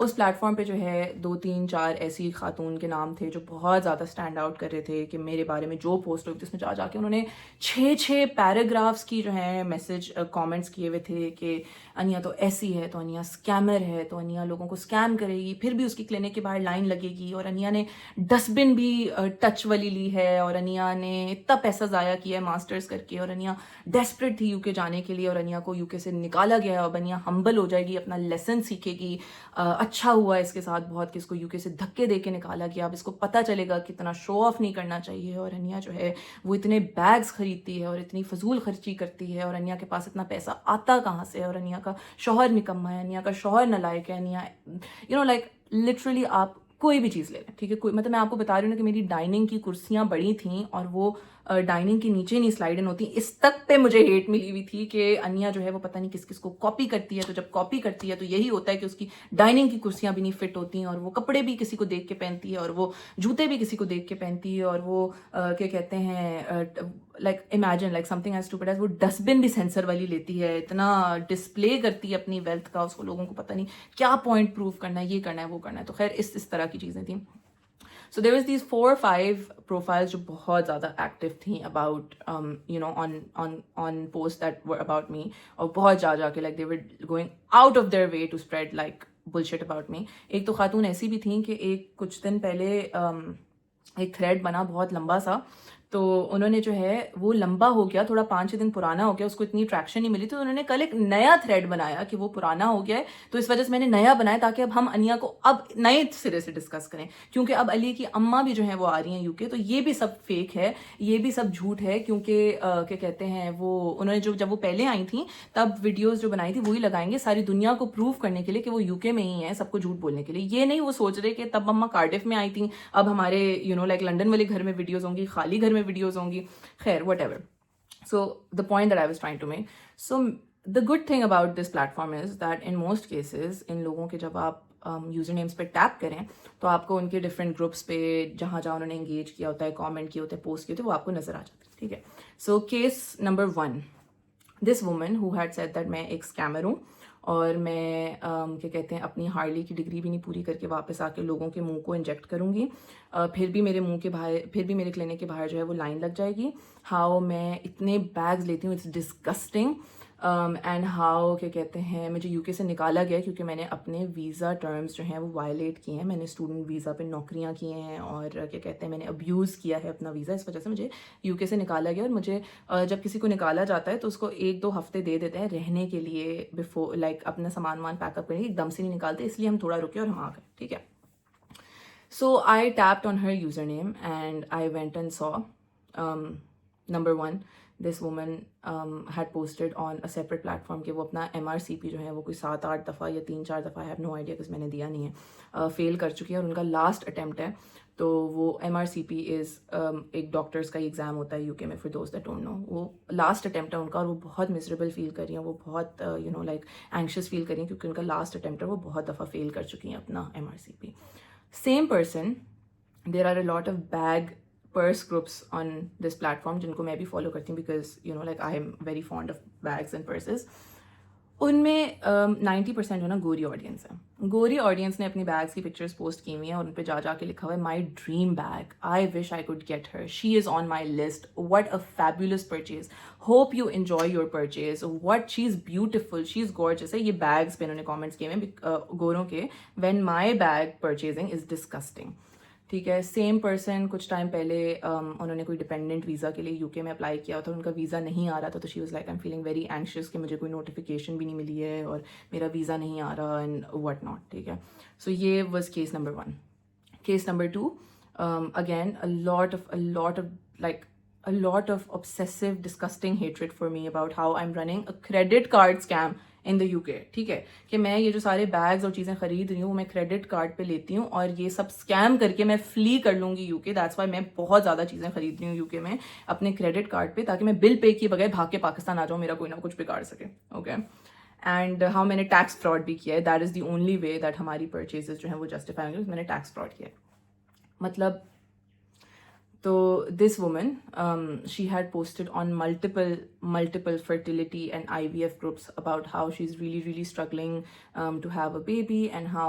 اس platform پہ جو ہے 2-3-4 ایسی خاتون کے نام تھے جو بہت زیادہ اسٹینڈ آؤٹ کر رہے تھے کہ میرے بارے میں جو پوسٹ ہوئی تھی اس میں جا کے انہوں نے 6 پیراگرافس کی جو ہے میسج کامنٹس کیے ہوئے تھے کہ انیا تو ایسی ہے، تو انیا اسکیمر ہے، تو انیا لوگوں کو اسکیم کرے گی، پھر بھی اس کی کلینک کے باہر لائن لگے گی، اور انیا نے ڈسٹ بن بھی ٹچ والی لی ہے، اور انیا نے اتنا پیسہ ضائع کیا ہے ماسٹرز کر کے، اور انیا ڈیسپریٹ تھی یو کے جانے کے لیے، اور انیا کو یو کے سے نکالا گیا ہے، اب انیا ہمبل ہو جائے گی، اپنا لیسن سیکھے گی، اچھا ہوا اس کے ساتھ بہت کہ اس کو یو کے سے دھکے دے کے نکالا گیا، اب اس کو پتہ چلے گا کہ اتنا شو آف نہیں کرنا چاہیے، اور انیا جو ہے وہ اتنے بیگز خریدتی ہے اور اتنی فضول خرچی کرتی ہے، اور انیا کے پاس اتنا پیسہ آتا کہاں سے، اور انیا کا شوہر نکما ہے، انیا کا شوہر نالائق ہے، انیا لائک لٹرلی آپ کوئی بھی چیز لے لیں، ٹھیک ہے، کوئی مطلب میں آپ کو بتا رہی ہوں کہ میری ڈائننگ کی کرسیاں بڑی تھیں اور وہ ڈائننگ کے نیچے نہیں سلائڈ ان ہوتی، اس تک پہ مجھے ہیٹ ملی ہوئی تھی کہ انیا جو ہے وہ پتہ نہیں کس کس کو کاپی کرتی ہے، تو جب کاپی کرتی ہے تو یہی ہوتا ہے کہ اس کی ڈائننگ کی کرسیاں بھی نہیں فٹ ہوتی ہیں، اور وہ کپڑے بھی کسی کو دیکھ کے پہنتی ہے، اور وہ جوتے بھی کسی کو دیکھ کے پہنتی ہے، اور وہ کیا کہتے ہیں like imagine like some thing as stupid as وہ ڈسٹ بن بھی سینسر والی لیتی ہے، اتنا ڈسپلے کرتی ہے اپنی ویلتھ کا، اس کو لوگوں کو پتہ نہیں کیا پوائنٹ پروو کرنا ہے، یہ کرنا ہے وہ کرنا ہے، تو خیر اس طرح کی چیزیں تھیں. So there was these 4 or 5 profiles جو بہت زیادہ ایکٹیو تھیں about on posts that were about me، اور بہت جا کے like they were going out of their way to spread like bullshit about me. ایک تو خاتون ایسی بھی تھیں کہ کچھ دن پہلے ایک تھریڈ بنا بہت لمبا سا، تو انہوں نے جو ہے وہ لمبا ہو گیا، تھوڑا 5-6 دن پرانا ہو گیا، اس کو اتنی ٹریکشن نہیں ملی، تو انہوں نے کل ایک نیا تھریڈ بنایا کہ وہ پرانا ہو گیا ہے، تو اس وجہ سے میں نے نیا بنایا تاکہ اب ہم انیا کو اب نئے سرے سے ڈسکس کریں، کیونکہ اب علی کی اماں بھی جو ہیں وہ آ رہی ہیں یو کے، تو یہ بھی سب فیک ہے، یہ بھی سب جھوٹ ہے، کیونکہ کیا کہتے ہیں وہ انہوں نے جب وہ پہلے آئی تھیں تب ویڈیوز جو بنائی تھی وہی لگائیں گے ساری دنیا کو پروو کرنے کے لیے کہ وہ یو کے میں ہی ہیں، سب کو جھوٹ بولنے کے لیے، یہ نہیں وہ سوچ رہے کہ تب اماں کارڈف میں آئی تھیں، اب ہمارے لائک لنڈن والے گھر میں ویڈیوز ہوں گی، خالی گھر میں ویڈیوز ہوں گی، خیر what ever. So the point that I was trying to make, so the good thing about this platform is that in most cases ان لوگوں کے جب آپ یوزر نیمز پہ ٹیپ کریں تو آپ کو ان کے ڈفرینٹ گروپس پہ جہاں انہوں نے انگیج کیا ہوتا ہے، کامنٹ کیا ہوتا ہے، پوسٹ کیے ہوتے ہیں، وہ آپ کو نظر آ جاتا ہے، ٹھیک ہے. So case number 1، this woman who had said that میں ایک اسکیمر ہوں، اور میں کیا کہتے ہیں اپنی ہارلی کی ڈگری بھی نہیں پوری کر کے واپس آ کے لوگوں کے منہ کو انجیکٹ کروں گی، پھر بھی میرے منہ کے باہر، پھر بھی میرے کلینک کے باہر جو ہے وہ لائن لگ جائے گی، ہاؤ میں اتنے بیگز لیتی ہوں، اٹس ڈسگسٹنگ، اینڈ ہاؤ کیا کہتے ہیں مجھے یو کے سے نکالا گیا کیونکہ میں نے اپنے ویزا ٹرمز جو ہیں وہ وائلیٹ کیے ہیں، میں نے اسٹوڈنٹ ویزا پہ نوکریاں کی ہیں، اور کیا کہتے ہیں میں نے ابیوز کیا ہے اپنا ویزا، اس وجہ سے مجھے یو کے سے نکالا گیا. اور مجھے جب کسی کو نکالا جاتا ہے تو اس کو 1-2 ہفتے دے دیتے ہیں رہنے کے لیے بفور، لائک اپنا سامان پیک اپ کرنے، ایک دم سے نہیں نکالتے، اس لیے ہم تھوڑا رکے اور ہم آ گئے، ٹھیک ہے. So I tapped on her username and I went and saw, number 1, this woman had posted on a separate platform کہ وہ اپنا MRCP جو ہے وہ کوئی 7-8 دفعہ یا 3-4 دفعہ، I have no idea because میں نے دیا نہیں ہے، فیل کر چکی ہے، اور ان کا لاسٹ اٹیمپٹ ہے. تو وہ MRCP از ایک ڈاکٹرس کا ہی ایگزام ہوتا ہے یو کے میں، for those that don't know, وہ لاسٹ اٹیمپٹ ہے ان کا، اور وہ بہت مزریبل فیل کر رہی ہیں، وہ بہت لائک اینکشیس فیل کر رہی ہیں کیونکہ ان کا لاسٹ اٹیمپٹ ہے، وہ بہت دفعہ فیل کر چکی ہیں اپنا MRCP. Same person, there are a lot of bag purse groups on this platform جن کو میں بھی فالو کرتی ہوں because like I am very fond of bags and purses. ان میں 90% جو نا گوری آڈینس ہے، گوری آڈینس نے اپنی بیگس کی پکچرز پوسٹ کی ہوئی ہیں، اور ان پہ جا کے لکھا ہوا ہے my dream bag, I wish I could get her, she is on my list, what a fabulous purchase, hope you enjoy your purchase, what she is beautiful, she is gorgeous. یہ بیگس پہ انہوں نے comments کیے ہوئے گوروں کے، when my bag purchasing is disgusting, ٹھیک ہے. سیم پرسن کچھ ٹائم پہلے انہوں نے کوئی ڈپینڈنٹ ویزا کے لیے یو کے میں اپلائی کیا تھا، ان کا ویزا نہیں آ رہا تھا، تو she was like I am feeling very anxious کہ مجھے کوئی نوٹیفیکیشن بھی نہیں ملی ہے اور میرا ویزا نہیں آ رہا اینڈ وٹ ناٹ، ٹھیک ہے. سو یہ was case number 1. Case number 2، again a lot of obsessive disgusting hatred for me about how I'm running a credit card scam in the UK، ٹھیک ہے، کہ میں یہ جو سارے بیگز اور چیزیں خرید رہی ہوں میں کریڈٹ کارڈ پہ لیتی ہوں، اور یہ سب اسکیم کر کے میں فلی کر لوں گی یو کے. دیٹس وائی میں بہت زیادہ چیزیں خرید رہی ہوں یو کے میں اپنے کریڈٹ کارڈ پہ، تاکہ میں بل پے کیے بغیر بھاگ کے پاکستان آ جاؤں، میرا کوئی نہ کچھ بگاڑ سکے. اوکے. اینڈ ہاؤ میں نے ٹیکس فراڈ بھی کیا ہے، that is the only way that ہماری پرچیزز جو ہیں وہ جسٹیفائی ہوں گے، میں نے ٹیکس فراڈ کیا ہے. مطلب So this woman, she had posted on multiple fertility and IVF groups about how she's really struggling to have a baby, and how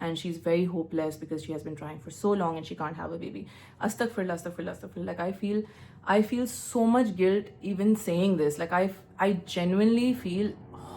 and she's very hopeless because she has been trying for so long and she can't have a baby. Astaghfirullah. Like I feel so much guilt even saying this. Like I genuinely feel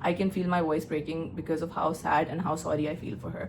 I can feel my voice breaking because of how sad and how sorry I feel for her.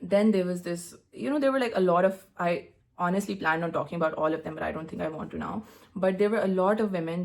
Then there was this, there were like a lot of, I honestly planned on talking about all of them, but I don't think I want to now. But there were a lot of women,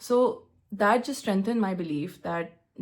So that just strengthened my belief that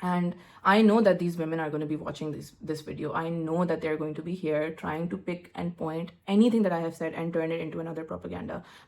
And I know that these women are going to be watching this video. I know that they're going to be here trying to pick and point anything that I have said and turn it into another propaganda.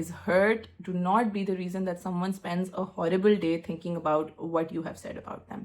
is hurt, do not be the reason that someone spends a horrible day thinking about what you have said about them.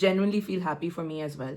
genuinely feel happy for me as well,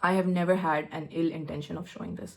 I have never had an ill intention of showing this.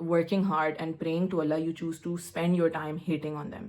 working hard and praying to Allah, you choose to spend your time hating on them,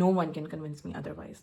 no one can convince me otherwise,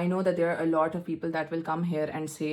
I know that there are a lot of people that will come here and say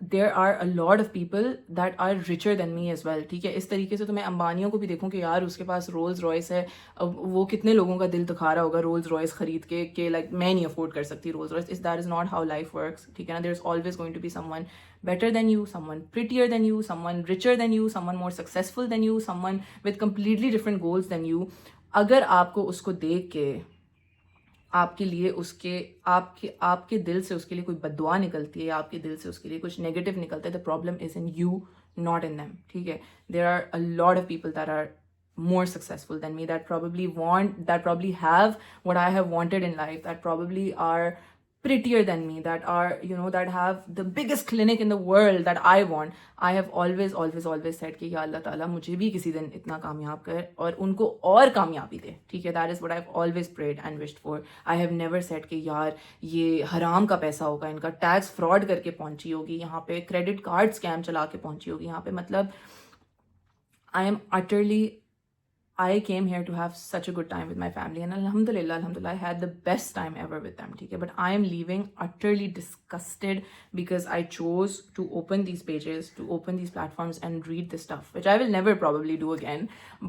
there are a lot of people that are richer than me as well. ٹھیک ہے, اس طریقے سے تو میں امبانیوں کو بھی دیکھوں کہ یار اس کے پاس رولز رائس ہے, وہ کتنے لوگوں کا دل دکھا رہا ہوگا رولز رائس خرید کے کہ لائک میں نہیں افورڈ کر سکتی Rolls Royce. That is not how life works. ٹھیک ہے نا, there is always going to be someone better than you, someone prettier than you, someone richer than you, someone more successful than you, someone with completely different goals than you. اگر آپ کو اس کو دیکھ کے آپ کے لیے اس کے آپ کے دل سے اس کے لیے کوئی بد دعا نکلتی ہے, آپ کے دل سے اس کے لیے کچھ نیگیٹو نکلتا ہے, the problem is in you, not in them. ٹھیک ہے, there are a lot of people that are more successful than me, that probably have what I have wanted in life, that probably are prettier than me, that are, you know, that have the biggest clinic in the world that I want. I have always said کہ یا اللہ تعالیٰ مجھے بھی کسی دن اتنا کامیاب کر اور ان کو اور کامیابی دے. ٹھیک ہے, that is what I've always prayed and wished for. I have never said کہ یار یہ حرام کا پیسہ ہوگا, ان کا ٹیکس فراڈ کر کے پہنچی ہوگی, یہاں پہ کریڈٹ کارڈ اسکیم چلا کے پہنچی ہوگی, یہاں پہ مطلب I came here to have such a good time with my family, and alhamdulillah, I had the best time ever with them. Okay? But I am leaving utterly disgusted because I chose to open these pages, to open these platforms and read this stuff, which I will never probably do again.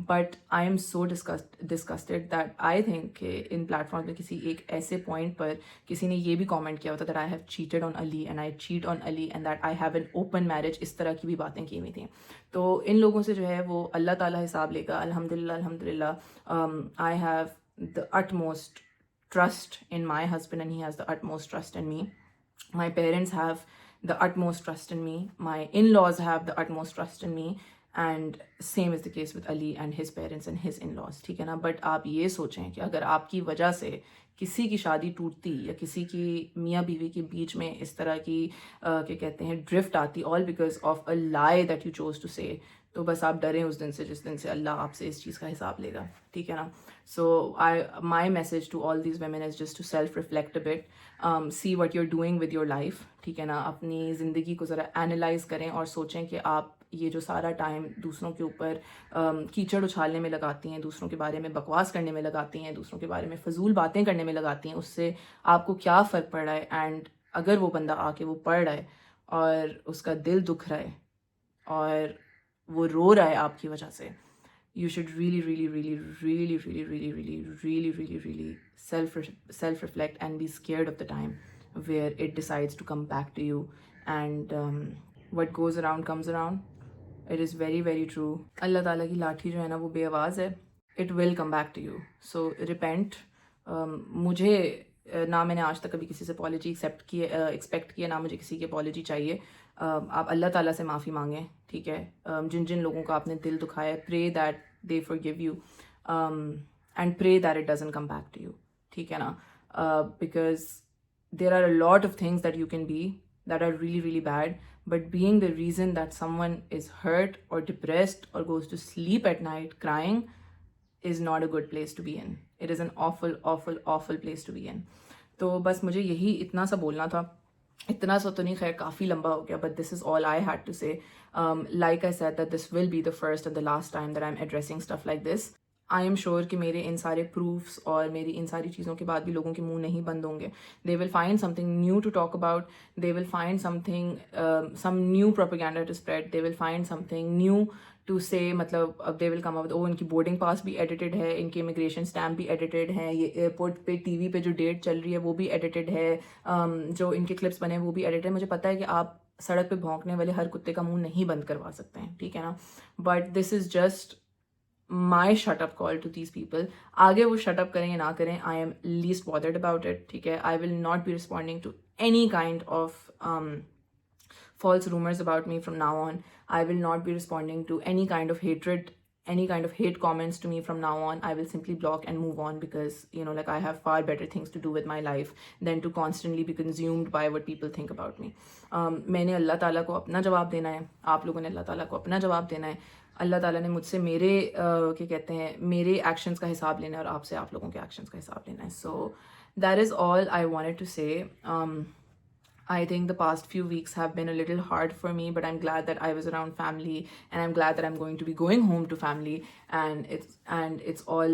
But I am so disgusted that I think کہ in platforms میں کسی ایک ایسے point پر کسی نے یہ بھی comment کیا ہوتا that I have cheated on Ali and I cheat on Ali and that I have an open marriage, اس طرح کی بھی باتیں کی ہوئی تھیں. تو ان لوگوں سے جو ہے وہ اللہ تعالیٰ حساب لے گا. الحمدللہ I have the utmost trust in my husband and he has the utmost trust in me. My parents have the utmost trust in me. My in-laws have the utmost trust in me. And same is the case with Ali and his parents and his in-laws. ٹھیک ہے نا, but آپ یہ سوچیں کہ اگر آپ کی وجہ سے کسی کی شادی ٹوٹتی یا کسی کی میاں بیوی کے بیچ میں اس طرح کی کیا کہتے ہیں ڈرفٹ آتی, all because of a lie that you chose to say, تو بس آپ ڈریں اس دن سے جس دن سے اللہ آپ سے اس چیز کا حساب لے گا. ٹھیک ہے نا. So my message to all these women is just to self-reflect a bit, see what you're doing with your life. ٹھیک ہے نا, اپنی زندگی کو ذرا انالائز کریں اور سوچیں کہ آپ یہ جو سارا ٹائم دوسروں کے اوپر کیچڑ اچھالنے میں لگاتی ہیں, دوسروں کے بارے میں بکواس کرنے میں لگاتی ہیں, دوسروں کے بارے میں فضول باتیں کرنے میں لگاتی ہیں, اس سے آپ کو کیا فرق پڑ رہا ہے. اینڈ اگر وہ بندہ آ کے وہ پڑھ رہا ہے اور اس کا دل دکھ رہا ہے اور وہ رو رہا ہے آپ کی وجہ سے, you should really self-reflect and be scared of the time where it decides to come back to you. And what goes around comes around. It is very, very true. اللہ تعالیٰ کی لاٹھی جو ہے نا وہ بے آواز ہے. It will come back to you. So repent. مجھے نہ میں نے آج تک کبھی کسی سے اپالوجی ایکسپیکٹ کیا, نہ مجھے کسی کی اپالوجی چاہیے. آپ اللہ تعالیٰ سے معافی مانگیں. ٹھیک ہے, جن لوگوں کا آپ نے دل دکھایا, pray that they forgive you, and pray that it doesn't come back to you. ٹھیک ہے نا, because there are a lot of things that you can be that are really, really bad, but being the reason that someone is hurt or depressed or goes to sleep at night crying is not a good place to be in. It is an awful place to be in. تو بس مجھے یہی اتنا سا بولنا تھا. اتنا سا تو نہیں, خیر کافی لمبا ہو گیا, but this is all I had to say. Like I said that this will be the first and the last time that I'm addressing stuff like this. I am sure کہ میرے ان سارے پروفس اور میری ان ساری چیزوں کے بعد بھی لوگوں کے منہ نہیں بند ہوں گے. They will find something new to talk about. They will find some new propaganda to spread. They will find something new to say. مطلب اب they will come up with, ان کی بورڈنگ پاس بھی ایڈیٹڈ ہے, ان کے immigration stamp بھی edited ہیں, یہ airport پہ ٹی وی پہ جو ڈیٹ چل رہی ہے وہ بھی ایڈیٹڈ ہے, جو ان کے کلپس بنے وہ بھی ایڈیٹڈ ہے. مجھے پتہ ہے کہ آپ سڑک پہ بھونکنے والے ہر کتے کا منہ نہیں بند کروا سکتے ہیں. ٹھیک ہے نا, but this is just my shut up call to these people. آگے وہ shut up کریں یا نہ کریں, I am least bothered about it. ٹھیک ہے, I will not be responding to any kind of false rumors about me from now on. I will not be responding to any kind of hatred, any kind of hate comments to me from now on. I will simply block and move on because, you know, like I have far better things to do with my life than to constantly be consumed by what people think about me. میں نے اللہ تعالیٰ کو اپنا جواب دینا ہے, آپ لوگوں نے اللہ تعالیٰ کو اپنا جواب دینا ہے. اللہ تعالیٰ نے مجھ سے میرے کیا کہتے ہیں میرے ایکشنز کا حساب لینا ہے, اور آپ سے آپ لوگوں کے ایکشنز کا حساب لینا ہے. So that is all I wanted to say. I think the past few weeks have been a little hard for me, but I'm glad that I was around family, and I'm glad that I'm going to be going home to family, and it's all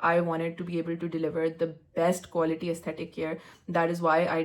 I wanted to be able to deliver the best quality aesthetic care. That is why I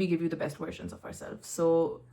We give you the best versions of ourselves. So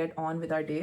get on with our day.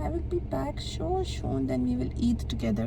I will be back so soon, then we will eat together.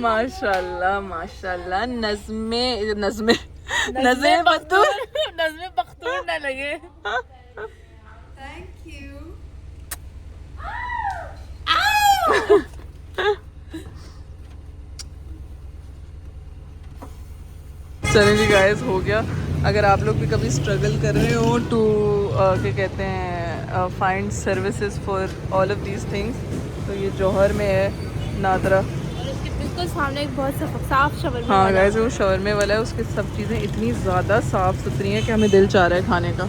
ماشاءاللہ ماشاءاللہ. نظمیں پختون نہ لگے. Thank you. چلیں جی guys who گیا. اگر آپ لوگ بھی کبھی اسٹرگل کر رہے ہو ٹو کیا کہتے ہیں find services for all of these things تو یہ جوہر میں ہے نادرا. اور اس کے بالکل سامنے ایک بہت صاف شاورما. ہاں گائز وہ شاورمے والا ہے. اس کی سب چیزیں اتنی زیادہ صاف ستھری ہیں کہ ہمیں دل چاہ رہا ہے کھانے کا.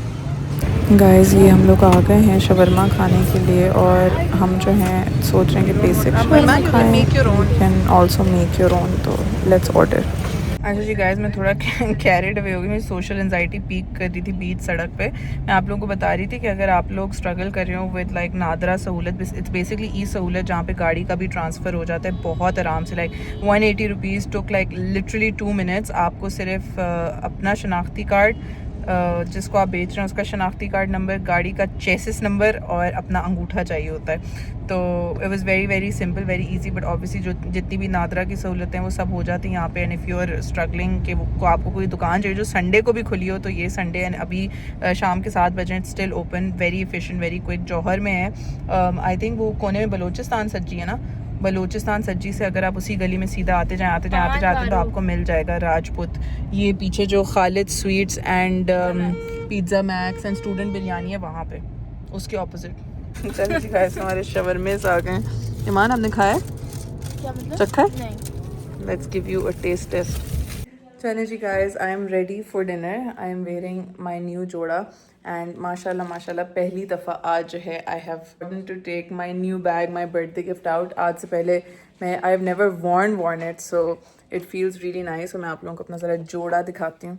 گائز یہ ہم لوگ آ گئے ہیں شاورما کھانے کے لیے اور ہم جو ہیں سوچ رہے ہیں کہ بیسک شاورما کھائیں. You can also make your own. تو لیٹس آرڈر. اچھا جی گائز میں تھوڑا کیریڈ اوے ہو گئی. میری سوشل انزائٹی پیک کر رہی تھی بیچ سڑک پہ. میں آپ لوگوں کو بتا رہی تھی کہ اگر آپ لوگ اسٹرگل کر رہے ہو ود لائک نادرا سہولت, اٹس بیسکلی ای سہولت جہاں پہ گاڑی کا بھی ٹرانسفر ہو جاتا ہے بہت آرام سے. Like 180 rupees took like literally 2 minutes. آپ کو صرف اپنا شناختی کارڈ جس کو آپ بیچ رہے ہیں اس کا شناختی کارڈ نمبر, گاڑی کا چیسس نمبر اور اپنا انگوٹھا چاہیے ہوتا ہے. تو it was very very simple, very easy. But obviously جو جتنی بھی نادرا کی سہولتیں وہ سب ہو جاتی ہیں یہاں پہ. And if you are struggling کہ آپ کو کوئی دکان چاہیے جو سنڈے کو بھی کھلی ہو تو یہ سنڈے اینڈ ابھی شام کے 7 بجے still open. Very efficient, very quick. Johar میں ہے. آئی تھنک وہ کونے میں بلوچستان سجی ہے نا. بلوچستان سجی سے اگر آپ اسی گلی میں سیدھا آتے جائیں تو آپ کو مل جائے گا راجپوت. یہ پیچھے جو Khalid sweets and pizza max and student biryani ہے وہاں پہ اس کے اپوزٹ. چلیے جی گائز ہمارے شاورمیز آ گئے ہیں. ایمان آپ نے کھایا چکھا ہے؟ Let's give you a taste test. چلیں جی guys I am ready for dinner. I am wearing my new جوڑا اینڈ ماشاء اللہ پہلی دفعہ آج جو ہے I have to take my new bag, my birthday gift out. آج سے پہلے میں I have never worn it so it feels really nice. اور میں آپ لوگوں کو اپنا ذرا جوڑا دکھاتی ہوں.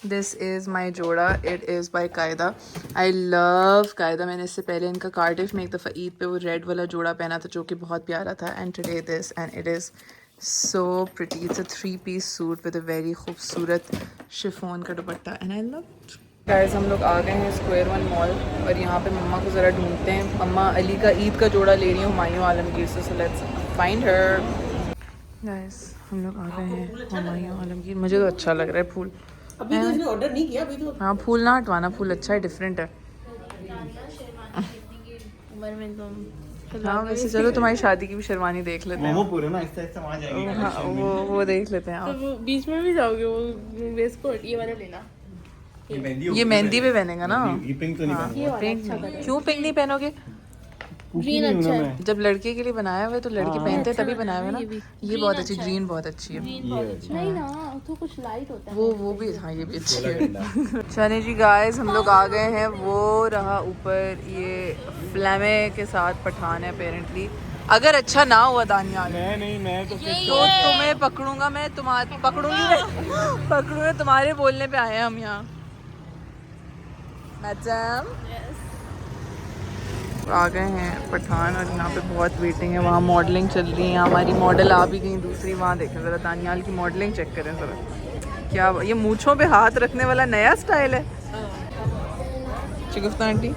دس از مائی جوڑا. اٹ از بائی قاعدہ. آئی لو قاعدہ. میں نے اس سے پہلے ان کا کارڈف میں ایک دفعہ عید پہ وہ ریڈ والا جوڑا پہنا تھا جو کہ بہت پیارا تھا. And today this and it is so pretty. It's a 3-piece suit with a very خوبصورت شفون کا dupatta and I love it. Guys ہم لوگ آ گئے ہیں اسکوائر 1 مال اور یہاں پہ مما کو ذرا ڈھونڈتے ہیں. مما علی کا عید کا جوڑا لے رہی ہوں ہمایوں عالمگیر سے. So let's find Hare. Guys ہم لوگ آ گئے ہیں ہمایوں عالمگیر. مجھے تو اچھا لگ رہا ہے پھول. ابھی تو اس نے آرڈر نہیں کیا ابھی تو. ہاں پھول نہ ہٹوانا, پھول اچھا ہے, ڈفرینٹ ہے. عمر میں تم ہاں ویسے چلو تمہاری شادی کی بھی شیروانی دیکھ لیتے ہیں. وہ پورے نا ایسا وہاں جائیں گے. ہاں وہ دیکھ لیتے ہیں. آپ تو بیچ میں بھی جاؤ گے وہ ویسٹ کوٹ یہ والا لینا. یہ مہندی پہ پہنے گا نا. یہ پنک تو نہیں پہننا. کیوں پنک نہیں پہنو گے؟ گرین اچھا ہے. جب لڑکے کے لیے بنایا ہوا ہے تو لڑکے پہنتے ہیں تبھی بنایا ہوا ہے نا. یہ بہت اچھی, گرین بہت اچھی ہے. نہیں نا تو کچھ لائٹ ہوتا ہے وہ بھی ہاں یہ بھی اچھی ہے. چلیں جی گائز ہم لوگ آ گئے ہیں. وہ رہا اوپر یہ فلیمے کے ساتھ پٹھان ہے اپیرنٹلی. اگر اچھا نہ ہوا دانیال میں تو تو تمہیں پکڑوں گا. میں پکڑوں گی تمہارے بولنے پہ آئے ہیں ہم یہاں. میڈم آ گئے ہیں پٹھان اور یہاں پہ بہت ویٹنگ ہے. وہاں ماڈلنگ چل رہی ہے. یہاں ہماری ماڈل آ بھی گئی دوسری. وہاں دیکھیں ذرا دانیال کی ماڈلنگ چیک کریں ذرا. کیا یہ مونچھوں پہ ہاتھ رکھنے والا نیا سٹائل ہے. شگفتہ آنٹی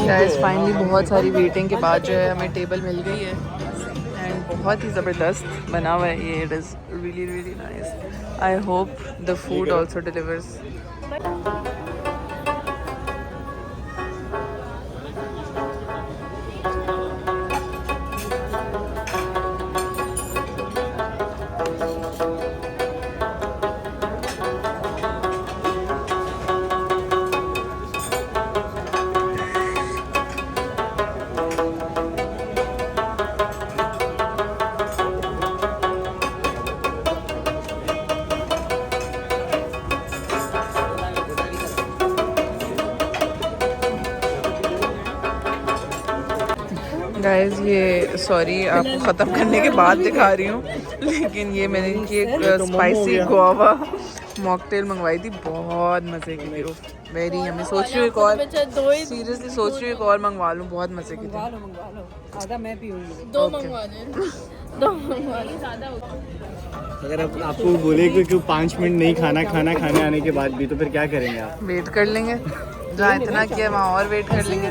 گائز فائنلی بہت ساری ویٹنگ کے بعد جو ہے ہمیں ٹیبل مل گئی ہے اینڈ بہت ہی زبردست بنا ہوا ہے یہ. It is really really nice. I hope the food also delivers. Guys یہ سوری آپ کو ختم کرنے کے بعد دکھا رہی ہوں لیکن یہ میں نے ایک اسپائسی گووا ماکٹیل منگوائی تھی. بہت مزے کی تھی. ویری ہمیں سوچ رہی ہوں ایک اور, سیریسلی سوچ رہی ہوں ایک اور منگوا لوں. بہت مزے کی تھی. آدھا میں پیوں گی. 2 منگوا دیں. 2 منگوا دیں زیادہ ہوتا. اگر آپ کو بولے کہ 5 منٹ نہیں کھانا آنے کے بعد بھی تو پھر کیا کریں گے آپ؟ ویٹ کر لیں گے. جہاں اتنا کیا وہاں اور ویٹ کر لیں گے.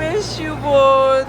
miss you both.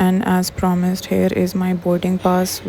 and as promised here is my boarding pass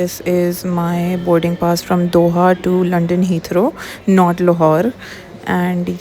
This is my boarding pass from Doha to London Heathrow, not Lahore. And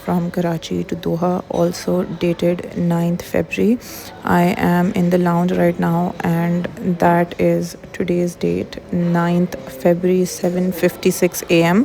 from Karachi to Doha, also dated 9th February. I am in the lounge right now and that is today's date, 9th February 7:56 AM.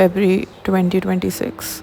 February 2026.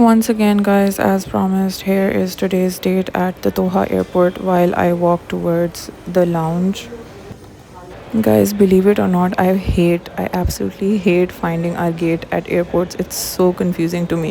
Once again guys, as promised, here is today's date at the Doha airport while I walk towards the lounge. Guys, believe it or not, I absolutely hate finding our gate at airports. It's so confusing to me.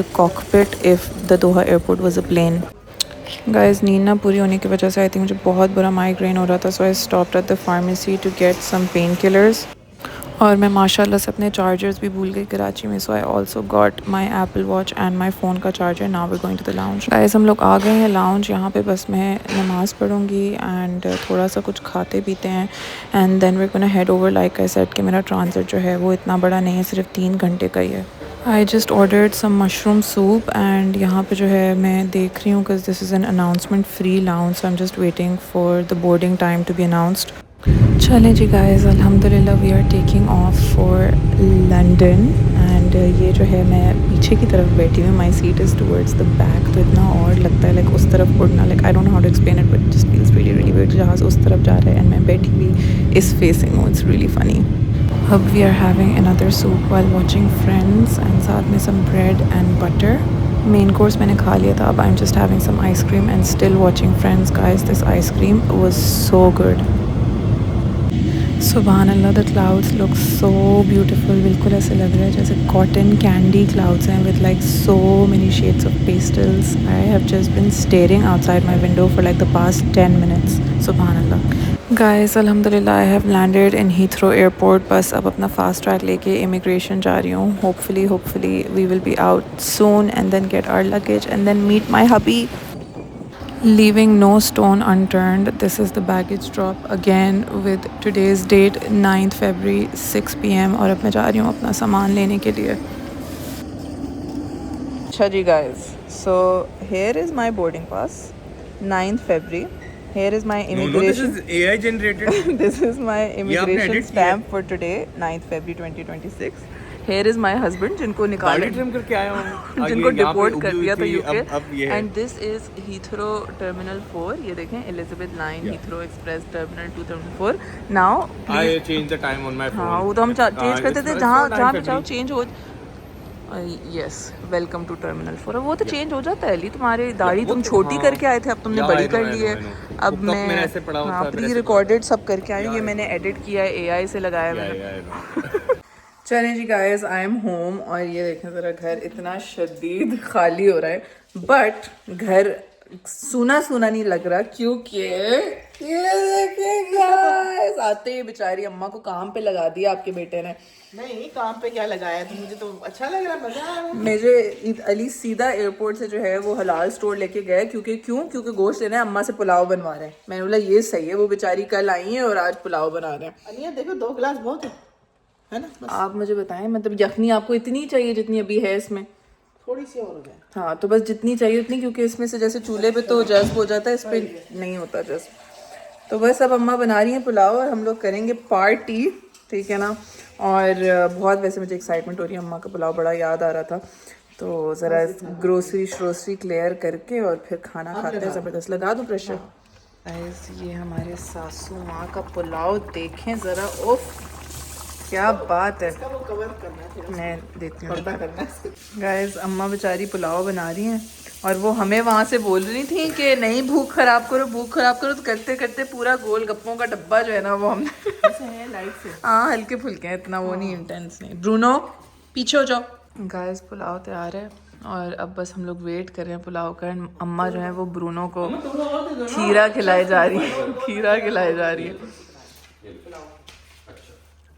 the cockpit if the Doha airport was a plane. Guys نیند نہ پوری ہونے کی وجہ سے I think مجھے بہت برا مائیگرین ہو رہا تھا, so I stopped at the pharmacy to get some pain killers. اور میں ماشاء اللہ سے اپنے چارجرز بھی بھول گئی کراچی میں, so I also got my apple watch and my phone کا charger. Now we going to the lounge. Guys ہم لوگ آ گئے ہیں لاؤنج. یہاں پہ بس میں نماز پڑھوں گی اینڈ تھوڑا سا کچھ کھاتے پیتے ہیں and then we gonna head over. Like I said کہ میرا ٹرانزٹ جو ہے وہ اتنا بڑا نہیں ہے, صرف 3 گھنٹے کا ہی ہے. I just ordered some mushroom soup and یہاں پہ جو ہے میں دیکھ رہی ہوں کہ this is an announcement free lounge, so I am just waiting for the boarding time to be announced. چلیں جی گائز الحمدللہ we are taking off for London and یہ جو ہے میں پیچھے کی طرف بیٹھی ہوں, my seat is towards the back, تو اتنا اور لگتا ہے لائک اس طرف اڑنا, like I don't know how to explain it but just feels really really weird. جہاز اس طرف جا رہا ہے اینڈ میں بیٹھی ہوئی اس فیسنگ, اٹس ریلی فنی. اب we are having another soup while watching Friends and ساتھ میں some bread and butter. Main course میں نے کھا لیا تھا, اب I'm just having some ice cream and still watching Friends. Guys, this ice cream was so good. سبحان اللہ, the clouds look so beautiful. بالکل ایسے لگ رہا ہے جیسے cotton candy clouds ہیں with like so many shades of pastels. I have just been staring outside my window for like the past 10 minutes. سبحان اللہ. Guys, الحمدللہ I have landed in Heathrow airport. بس اب اپنا فاسٹ ٹریک لے کے immigration جا رہی ہوں. Hopefully we will be out soon and then get our luggage and then meet my hubby. Leaving no stone unturned. This is the baggage drop again with today's date 9th February 6 PM اور اب میں جا رہی ہوں اپنا سامان لینے کے لیے. اچھا جی guys, so here is my boarding pass 9th February. Here is my immigration. No, this is AI generated. This is my immigration stamp for today 9th February 2026. Here is my husband جن کو نکال term کر کے آیا ہوں, جن کو deport کر دیا تھا یو کے. And this is Heathrow terminal 4. یہ دیکھیں Elizabeth line Heathrow express terminal 274. Now I changed the time on my phone. ہاں وہ تو ہم چینج کرتے تھے جہاں پہ چاہو چینج ہو. Yes welcome to terminal 4. وہ تو چینج ہو جاتا ہے. علی تمہاری داڑھی تم چھوٹی کر کے آئے تھے, اب تم نے بڑی کر لی ہے. اب میں پری ریکارڈڈ سب کر کے آئی ہوں. یہ میں نے ایڈٹ کیا ہے, اے آئی سے لگایا میں نے. چلیں جی گائز آئی ایم ہوم. اور یہ دیکھیں ذرا گھر اتنا شدید خالی ہو رہا ہے, بٹ گھر سونا سونا نہیں لگ رہا کیونکہ یہ دیکھیں گائز آتے ہی بیچاری اماں کو کام پہ لگا دیا آپ کے بیٹے نے. نہیں کام پہ کیا لگایا تو مجھے تو اچھا لگ رہا, مزہ آ رہا. مجھے علی سیدھا ایئرپورٹ سے جو ہے وہ حلال سٹور لے کے گئے کیونکہ گوشت لینا ہے, اماں سے پلاؤ بنوا رہے ہیں. میں نے بولا یہ صحیح ہے, وہ بیچاری کل آئی ہیں اور آج پلاؤ بنا رہے ہیں. انیا دیکھو 2 گلاس بہت ہے نا. آپ مجھے بتائیں مطلب یخنی آپ کو اتنی چاہیے جتنی ابھی ہے اس میں؟ تھوڑی سی اور ہو جائے. ہاں تو بس جتنی چاہیے اتنی, کیونکہ اس میں سے جیسے چولہے پہ تو جذب ہو جاتا ہے, اس پہ نہیں ہوتا جذب. تو بس اب اماں بنا رہی ہیں پلاؤ اور ہم لوگ کریں گے پارٹی, ٹھیک ہے نا. اور بہت ویسے مجھے ایکسائٹمنٹ ہو رہی ہے, اماں کا پلاؤ بڑا یاد آ رہا تھا. تو ذرا گروسری کلیئر کر کے اور پھر کھانا کھاتے ہیں زبردست. لگا دوں پریشر. یہ ہمارے ساسو ماں کا پلاؤ دیکھیں ذرا, اوف کیا بات ہے. میں دیکھتی ہوں گائز, اماں بیچاری پلاؤ بنا رہی ہیں اور وہ ہمیں وہاں سے بول رہی تھیں کہ نہیں بھوک خراب کرو تو کرتے کرتے پورا گول گپوں کا ڈبہ جو ہے نا وہ ہم نے ہاں ہلکے پھلکے ہیں, اتنا وہ نہیں انٹینس نہیں. برونو پیچھے ہو جاؤ. گائز پلاؤ تیار ہے اور اب بس ہم لوگ ویٹ کر رہے ہیں پلاؤ کا. اماں جو ہے وہ برونو کو کھیرا کھلائے جا رہی ہے.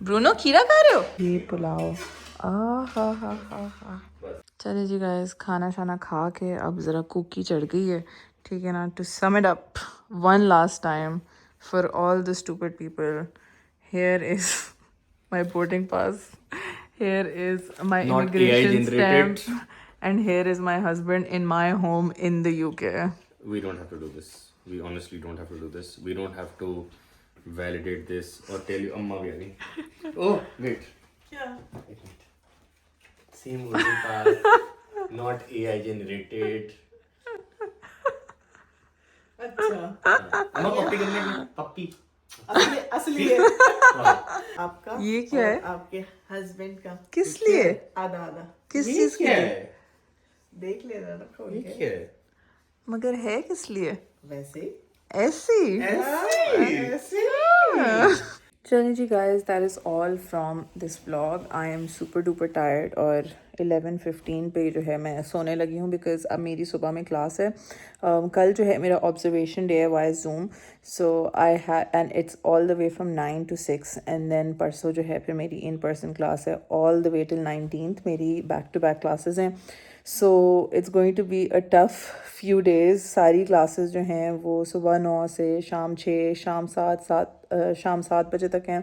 برونو کھیرا کھا رہے ہو؟ یہ پلاؤ چلے جی گائز, کھانا شانا کھا کے اب ذرا کوکی چڑھ گئی ہے, ٹھیک ہے نا. To sum it up one last time for all the stupid people, here is my boarding pass, here is my immigration stamp, and here is my husband in my home in the UK. We don't have to do this. We honestly don't have to do this. We don't have to validate this or tell you Amma we are in. Oh wait. Yeah. Same boarding pass, not AI generated. اچھا Amma puppy کرنے کی puppy. اصلی ہے آپ کا. یہ کیا ہے آپ کے ہسبینڈ کا؟ کس لیے؟ آدھا آدھا. کس چیز کے لیے؟ دیکھ لینا رکھو. یہ کیا ہے؟ مگر ہے کس لیے؟ ویسے ہی ایسی. چلیں جی guys, that is all from this vlog. I am super duper tired اور 11:15 پہ جو ہے میں سونے لگی ہوں because اب میری صبح میں کلاس ہے. کل جو ہے میرا observation day ہے via Zoom, so I had and it's all the way from 9 to 6 and then پرسوں جو ہے پھر میری in person class ہے all the way till 19th. میری back to back classes ہیں, so it's going to be a tough few days. ساری classes جو ہیں وہ صبح 9 سے شام 6 شام 7 بجے تک ہیں,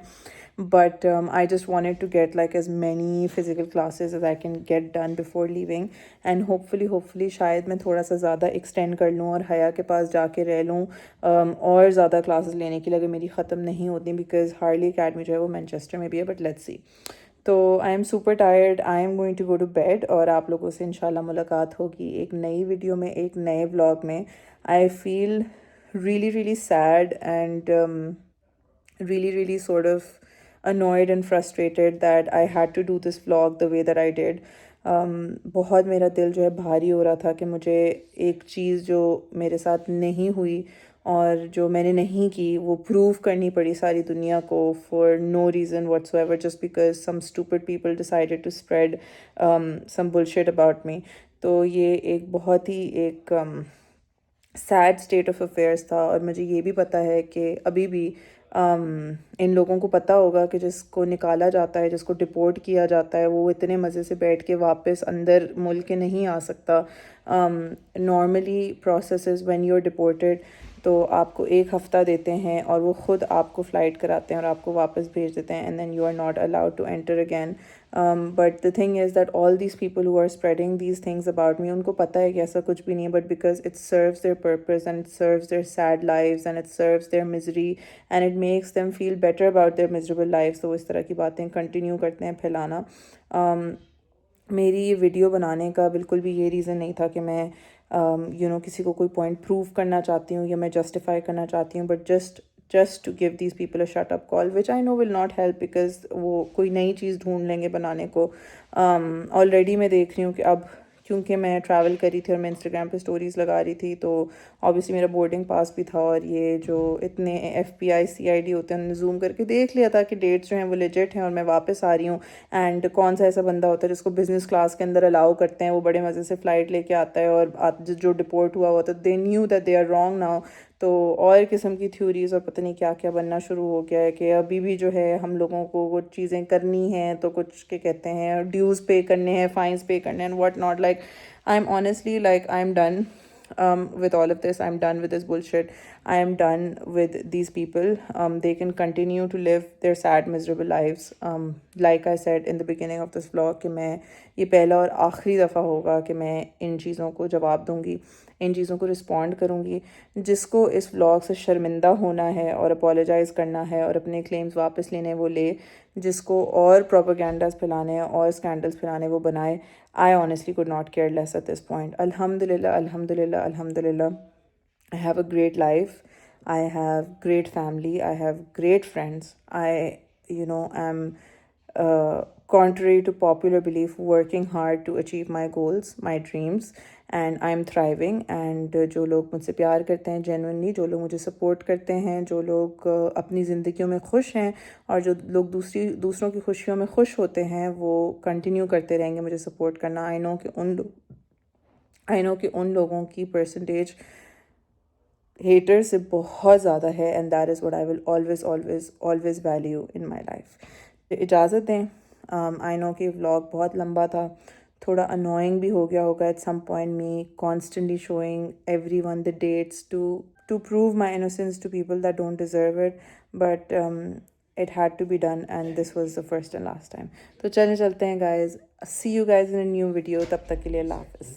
but I just wanted to get like as many physical classes as I can get done before leaving, and hopefully شاید میں تھوڑا سا زیادہ extend کر لوں اور حیا کے پاس جا کے رہ لوں اور زیادہ classes لینے کے لیے اگر میری ختم نہیں ہوتی, because ہارلی اکیڈمی جو ہے وہ مینچسٹر میں بھی ہے, but let's see. تو I am super tired, I am going to go to bed, اور آپ لوگوں سے انشاءاللہ ملاقات ہوگی ایک نئی ویڈیو میں, ایک نئے ولاگ میں. آئی فیل really sad and really sort of annoyed and frustrated that I had to do this vlog the way that I did. بہت میرا دل جو ہے بھاری ہو رہا تھا کہ مجھے ایک چیز جو میرے ساتھ نہیں ہوئی اور جو میں نے نہیں کی وہ پروو کرنی پڑی ساری دنیا کو for no reason whatsoever, just because some stupid people decided to spread some bullshit about me. تو یہ ایک بہت ہی ایک سیڈ اسٹیٹ آف افیئرس تھا, اور مجھے یہ بھی پتہ ہے کہ ابھی بھی ان لوگوں کو پتہ ہوگا کہ جس کو نکالا جاتا ہے, جس کو ڈپورٹ کیا جاتا ہے, وہ اتنے مزے سے بیٹھ کے واپس اندر ملک کے نہیں آ سکتا. Normally processes when you are deported تو آپ کو 1 ہفتہ دیتے ہیں اور وہ خود آپ کو فلائٹ کراتے ہیں اور آپ کو واپس بھیج دیتے ہیں, and then you are not allowed to enter again. But the thing is that all these people who are spreading these things about me, ان کو پتہ ہے کہ ایسا کچھ بھی نہیں ہے, but because it serves their purpose and it serves their sad lives and it serves their misery and it makes them feel better about their miserable lives, تو اس طرح کی باتیں کنٹینیو کرتے ہیں پھیلانا. میری یہ ویڈیو بنانے کا بالکل بھی یہ ریزن نہیں تھا کہ میں کسی کو کوئی پوائنٹ پروو کرنا چاہتی ہوں یا میں جسٹیفائی کرنا چاہتی ہوں, but just to give these people a shut up call, which I know will not help because وہ کوئی نئی چیز ڈھونڈ لیں گے بنانے کو. آلریڈی میں دیکھ رہی ہوں کہ اب کیونکہ میں ٹریول کری تھی اور میں انسٹاگرام پہ اسٹوریز لگا رہی تھی, تو obviously میرا بورڈنگ پاس بھی تھا, اور یہ جو اتنے FBI CID ہوتے ہیں انہوں نے زوم کر کے دیکھ لیا تھا کہ ڈیٹس جو ہیں وہ لیجٹ ہیں اور میں واپس آ رہی ہوں. اینڈ کون سا ایسا بندہ ہوتا ہے جس کو بزنس کلاس کے اندر الاؤ کرتے ہیں, وہ بڑے مزے سے فلائٹ لے کے آتا ہے, اور جو ڈپورٹ ہوا ہوا تھا they knew that they are wrong now. تو اور قسم کی تھیوریز اور پتہ نہیں کیا کیا بننا شروع ہو گیا ہے کہ ابھی بھی جو ہے ہم لوگوں کو وہ چیزیں کرنی ہیں, تو کچھ کیا کہتے ہیں ڈیوز پے کرنے ہیں, فائنس پے کرنے ہیں, what not. Like I am honestly like I am done with all of this. I am done with this bullshit. I am done with these people. They can continue to live their sad, miserable lives. Like I said in the beginning of this vlog کہ میں یہ پہلا اور آخری دفعہ ہوگا کہ میں ان چیزوں کو جواب دوں گی, ان چیزوں کو رسپونڈ کروں گی. جس کو اس vlog سے شرمندہ ہونا ہے اور اپولوجائز کرنا ہے اور اپنے کلیمز واپس لینے وہ لے, جس کو اور پروپیگنڈاز پھیلانے ہیں اور اسکینڈلز پھیلانے وہ بنائے. I honestly could not care less at this point. Alhamdulillah. I have a great life. I have great family. I have great friends. I, am contrary to popular belief, working hard to achieve my goals, my dreams, and I'm thriving. And جو لوگ مجھ سے پیار کرتے ہیں genuinely, جو لوگ مجھے سپورٹ کرتے ہیں, جو لوگ اپنی زندگیوں میں خوش ہیں, اور جو لوگ دوسروں کی خوشیوں میں خوش ہوتے ہیں, وہ کنٹینیو کرتے رہیں گے مجھے سپورٹ کرنا. I know کہ ان لوگوں کی پرسنٹیج ہیٹر سے بہت زیادہ ہے, and that is what I will always value in my life. اجازت دیں, I know کہ vlog بہت لمبا تھا, تھوڑا annoying بھی ہو گیا ہوگا at some point, me constantly showing everyone the dates to prove my innocence to people that don't deserve it, but it had to be done, and this was the first and last time. تو چلتے ہیں guys, see you guys in a new video. تب تک کے لیے اللہ حافظ.